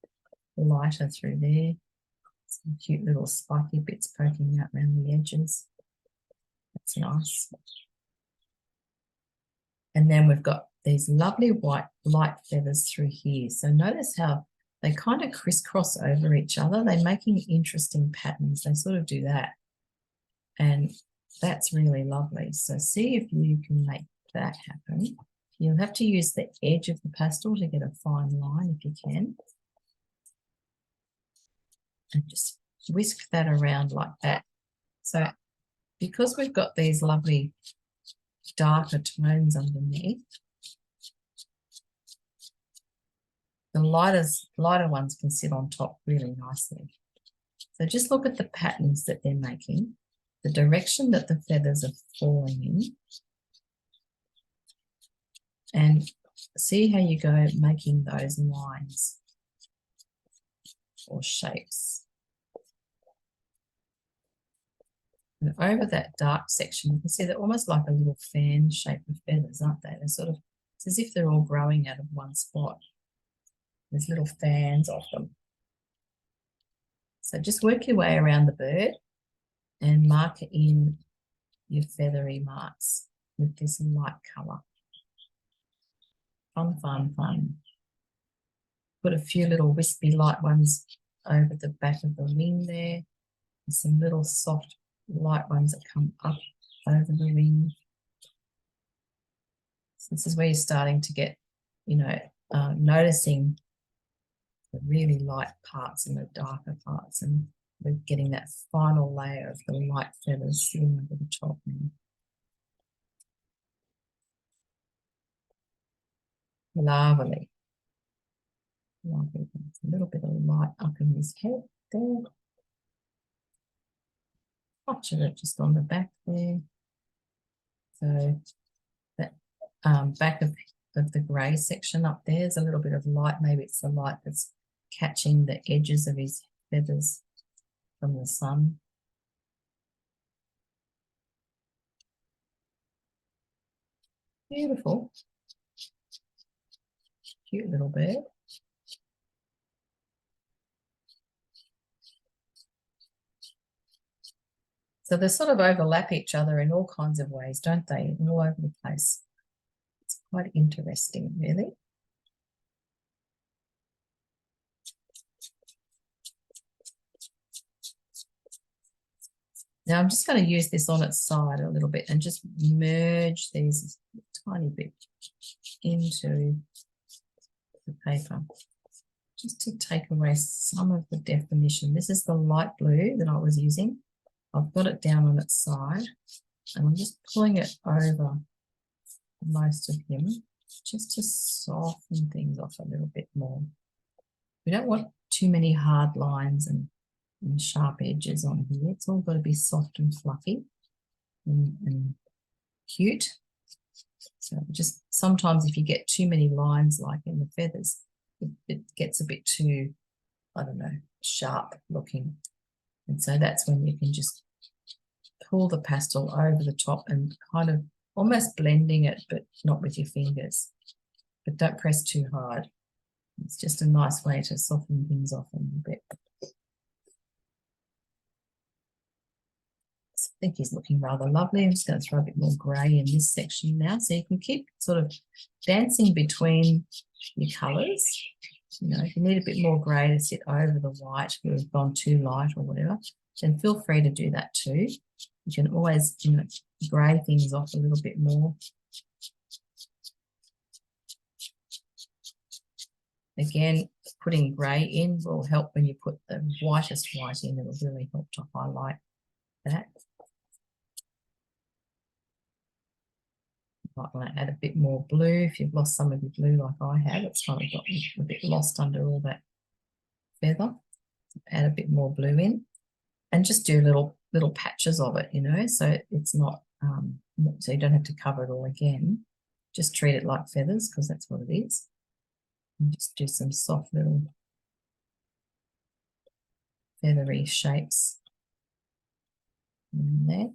lighter through there. Some cute little spiky bits poking out around the edges. That's nice. And then we've got these lovely white light feathers through here. So notice how they kind of crisscross over each other. They're making interesting patterns. They sort of do that. And that's really lovely. So see if you can make that happen. You'll have to use the edge of the pastel to get a fine line if you can. And just whisk that around like that. So because we've got these lovely darker tones underneath, the lighter ones can sit on top really nicely. So just look at the patterns that they're making, the direction that the feathers are falling in, and see how you go making those lines or shapes. And over that dark section, you can see they're almost like a little fan shape of feathers, aren't they? They're sort of, it's as if they're all growing out of one spot. There's little fans of them. So just work your way around the bird and mark in your feathery marks with this light colour. Fun, fun, fun. Put a few little wispy light ones over the back of the wing there. And some little soft light ones that come up over the wing. So this is where you're starting to get, noticing the really light parts and the darker parts, and we're getting that final layer of the light feathers sitting over the top now. Lovely. Lovely. A little bit of light up in his head there. Touch of it just on the back there. So that back of the grey section up there is a little bit of light. Maybe it's the light that's catching the edges of his feathers from the sun. Beautiful. Cute little bird. So they sort of overlap each other in all kinds of ways, don't they? All over the place. It's quite interesting, really. Now I'm just going to use this on its side a little bit and just merge these a tiny bit into the paper, just to take away some of the definition. This is the light blue that I was using. I've got it down on its side and I'm just pulling it over most of him just to soften things off a little bit more. We don't want too many hard lines and sharp edges on here. It's all got to be soft and fluffy and cute. So just sometimes if you get too many lines like in the feathers, it gets a bit too, I don't know, sharp looking. And so that's when you can just pull the pastel over the top and kind of almost blending it, but not with your fingers. But don't press too hard. It's just a nice way to soften things off a little bit. I think he's looking rather lovely. I'm just going to throw a bit more grey in this section now. So you can keep sort of dancing between your colours. You know, if you need a bit more grey to sit over the white, if you've gone too light or whatever, then feel free to do that too. You can always, you know, grey things off a little bit more. Again, putting grey in will help when you put the whitest white in. It will really help to highlight that. Might want to add a bit more blue. If you've lost some of your blue like I have, it's kind of got a bit lost under all that feather. Add a bit more blue in and just do little patches of it, you know, so it's not, so you don't have to cover it all again. Just treat it like feathers because that's what it is. And just do some soft little feathery shapes in there.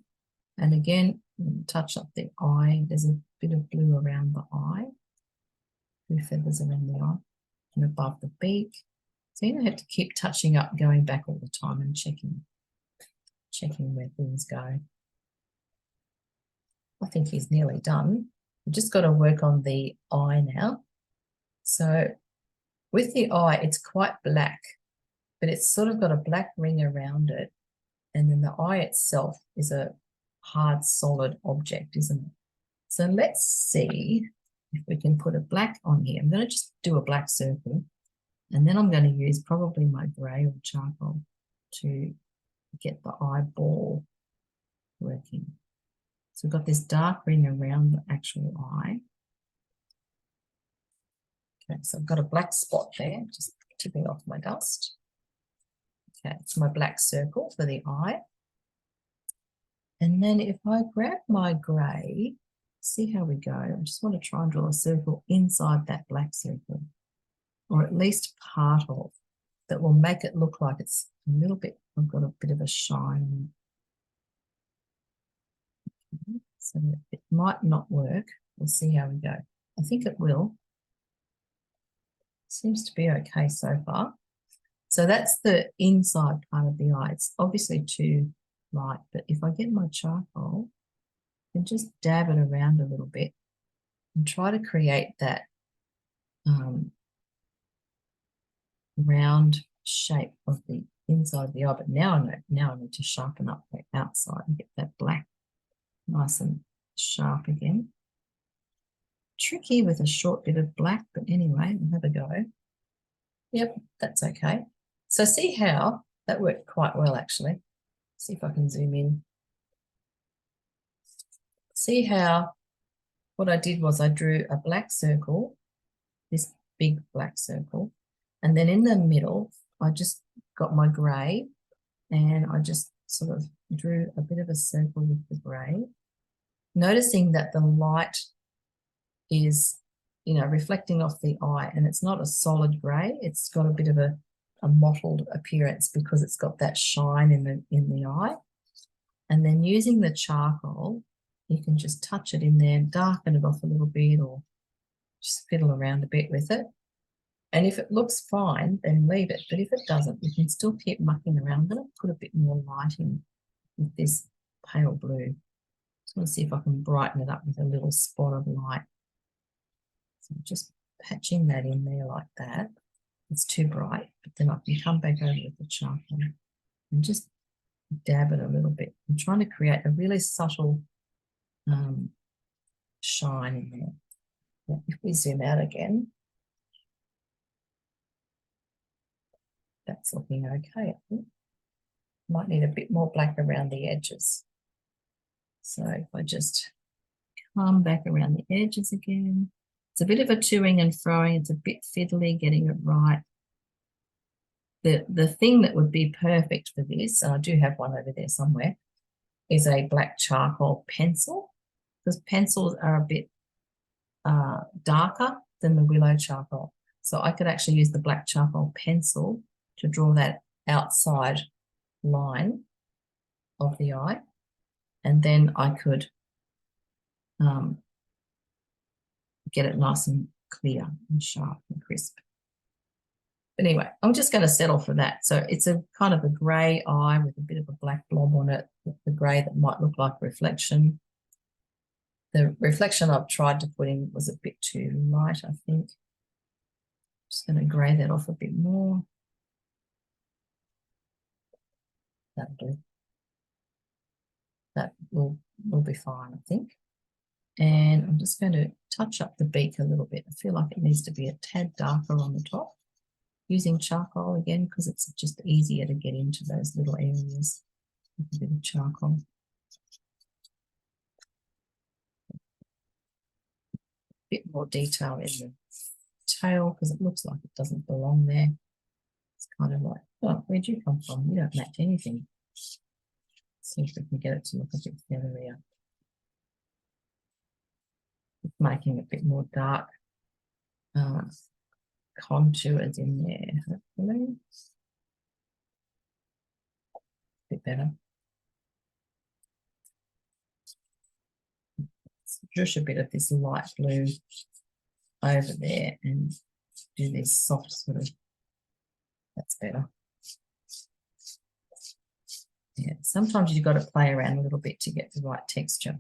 And again, touch up the eye. There's a bit of blue around the eye, blue feathers around the eye and above the beak. So you don't have to keep touching up, going back all the time and checking where things go. I think he's nearly done. We've just got to work on the eye now. So with the eye, it's quite black, but it's sort of got a black ring around it. And then the eye itself is a hard, solid object, isn't it? So let's see if we can put a black on here. I'm going to just do a black circle, and then I'm going to use probably my grey or charcoal to get the eyeball working. So we've got this dark ring around the actual eye. Okay, so I've got a black spot there, just tipping off my dust. Okay, it's my black circle for the eye. And then if I grab my grey, see how we go. I just want to try and draw a circle inside that black circle, or at least part of, that will make it look like it's a little bit, I've got a bit of a shine. Okay, so it might not work. We'll see how we go. I think it will. Seems to be okay so far. So that's the inside part of the eye. It's obviously too light, but if I get my charcoal and just dab it around a little bit and try to create that round shape of the inside of the eye. But now I know, now I need to sharpen up the outside and get that black nice and sharp again. Tricky with a short bit of black, but anyway, we'll have a go. Yep, that's okay. So see how that worked quite well, actually. See if I can zoom in. See how what I did was I drew a black circle, this big black circle, and then in the middle, I just got my grey and I just sort of drew a bit of a circle with the grey, noticing that the light is, you know, reflecting off the eye, and it's not a solid grey. It's got a bit of a mottled appearance because it's got that shine in the eye. And then using the charcoal, you can just touch it in there, darken it off a little bit, or just fiddle around a bit with it. And if it looks fine, then leave it. But if it doesn't, you can still keep mucking around. I'm going to put a bit more light in with this pale blue. Just want to see if I can brighten it up with a little spot of light. So just patching that in there like that. It's too bright, but then I can come back over with the charcoal and just dab it a little bit. I'm trying to create a really subtle shine in there. Yeah, if we zoom out again, that's looking okay, I think. Might need a bit more black around the edges. So if I just come back around the edges again, it's a bit of a toing and froing. It's a bit fiddly getting it right. The thing that would be perfect for this, and I do have one over there somewhere, is a black charcoal pencil, because pencils are a bit darker than the willow charcoal. So I could actually use the black charcoal pencil to draw that outside line of the eye, and then I could get it nice and clear and sharp and crisp. But anyway, I'm just going to settle for that. So it's a kind of a grey eye with a bit of a black blob on it, with the grey that might look like reflection. The reflection I've tried to put in was a bit too light, I think. Just going to grey that off a bit more. That'll do. That will be fine, I think. And I'm just going to touch up the beak a little bit. I feel like it needs to be a tad darker on the top. Using charcoal again, because it's just easier to get into those little areas with a bit of charcoal. A bit more detail in the tail, because it looks like it doesn't belong there. It's kind of like, oh, where'd you come from? You don't match anything. Let's see if we can get it to look a bit featherier. Making a bit more dark contours in there, hopefully. A bit better. Just a bit of this light blue over there and do this soft sort of, that's better. Yeah, sometimes you've got to play around a little bit to get the right texture.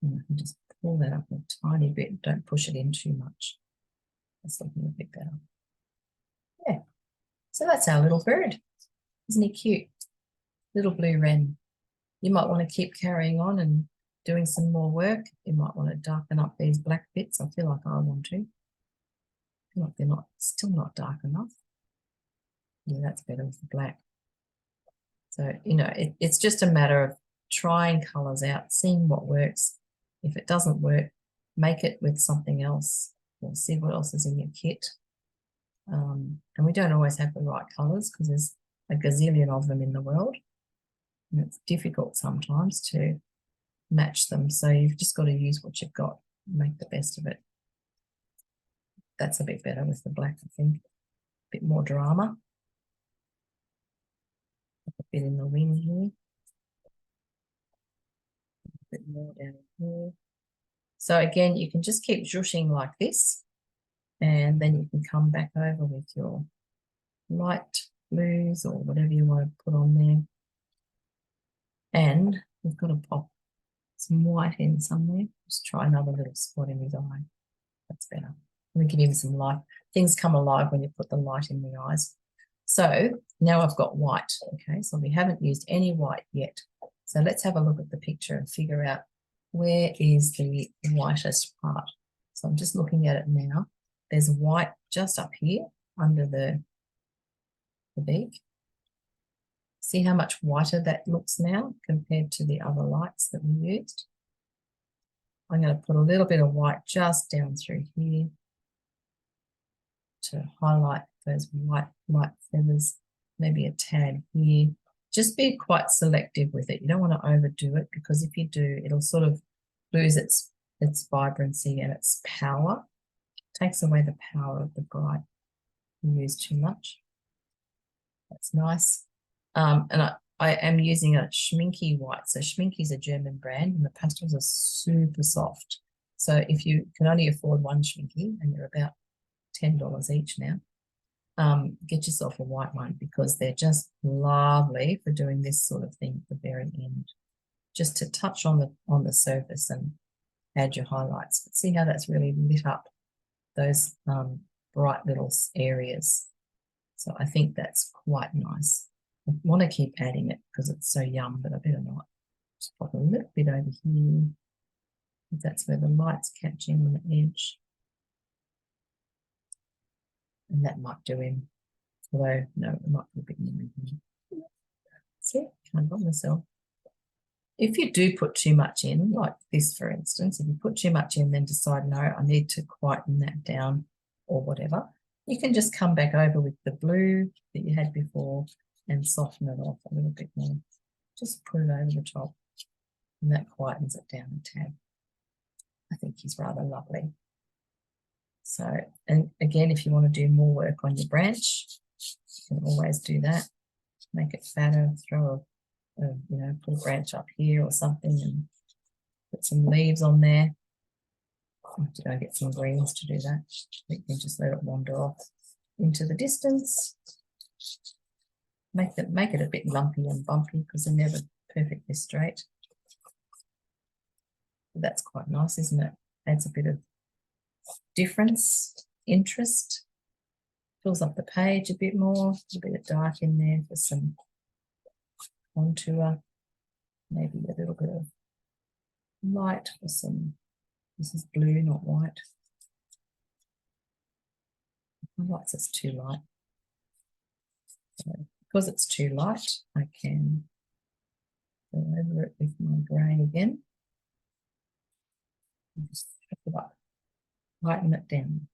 And I can just pull that up a tiny bit, don't push it in too much. That's looking a bit better. Yeah, so that's our little bird. Isn't he cute? Little blue wren. You might want to keep carrying on and doing some more work. You might want to darken up these black bits. I feel like I want to. I feel like they're still not dark enough. Yeah, that's better with the black. So, you know, it's just a matter of trying colours out, seeing what works. If it doesn't work, make it with something else, or see what else is in your kit. And we don't always have the right colours because there's a gazillion of them in the world. And it's difficult sometimes to match them. So you've just got to use what you've got, make the best of it. That's a bit better with the black, I think. A bit more drama. A bit in the wing here. A bit more down here. So again, you can just keep zhooshing like this, and then you can come back over with your light blues or whatever you want to put on there. And we've got to pop some white in somewhere. Just try another little spot in his eye. That's better. Let me give him some light. Things come alive when you put the light in the eyes. So now I've got white. Okay, so we haven't used any white yet. So let's have a look at the picture and figure out where is the whitest part. So I'm just looking at it now. There's white just up here under the beak. See how much whiter that looks now compared to the other lights that we used. I'm going to put a little bit of white just down through here to highlight those white light feathers, maybe a tad here. Just be quite selective with it. You don't want to overdo it, because if you do, it'll sort of lose its vibrancy and its power. It takes away the power of the bright. You use too much. That's nice. And I am using a Schminky white. So Schminky is a German brand, and the pastels are super soft. So if you can only afford one Schminky, and they're about $10 each now, get yourself a white one, because they're just lovely for doing this sort of thing at the very end. Just to touch on the surface and add your highlights. But see how that's really lit up those bright little areas. So I think that's quite nice. I want to keep adding it because it's so yum, but I better not. Just pop a little bit over here. That's where the light's catching on the edge. And that might do him. Although, no, it might be a bit more in here. See, can't help myself. If you do put too much in, like this, for instance, if you put too much in, then decide, no, I need to quieten that down or whatever, you can just come back over with the blue that you had before and soften it off a little bit more. Just put it over the top, and that quietens it down a tad. I think he's rather lovely. So, and again, if you want to do more work on your branch, you can always do that. Make it fatter, throw you know, put a branch up here or something and put some leaves on there. I have to go get some greens to do that. You can just let it wander off. into the distance. Make it a bit lumpy and bumpy because they're never perfectly straight. But that's quite nice, isn't it? Adds a bit of difference, interest. Fills up the page a bit more, a bit of dark in there for some contour, maybe a little bit of light for some, this is blue, not white. White's it's too light. So because it's too light, I can go over it with my grey again. And just pick it up, lighten it down.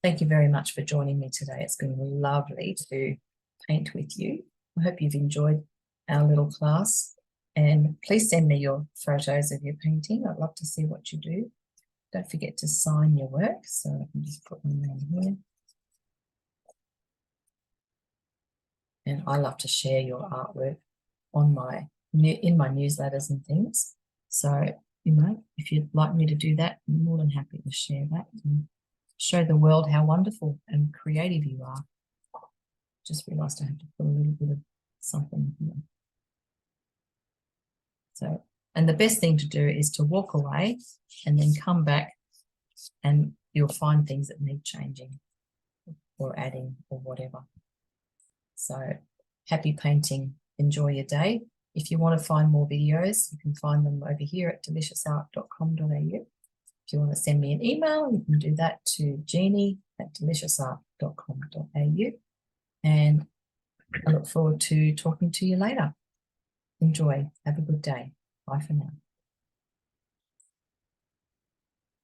Thank you very much for joining me today. It's been lovely to paint with you. I hope you've enjoyed our little class, and please send me your photos of your painting. I'd love to see what you do. Don't forget to sign your work, so I can just put my name here. And I love to share your artwork on in my newsletters and things. So, you know, if you'd like me to do that, I'm more than happy to share that and show the world how wonderful and creative you are. Just realised I have to put a little bit of something here. So, and the best thing to do is to walk away and then come back and you'll find things that need changing or adding or whatever. So happy painting. Enjoy your day. If you want to find more videos, you can find them over here at delicious.art.com.au. If you want to send me an email, you can do that to jeannie@delicious.art.com.au. And I look forward to talking to you later. Enjoy. Have a good day. Bye for now.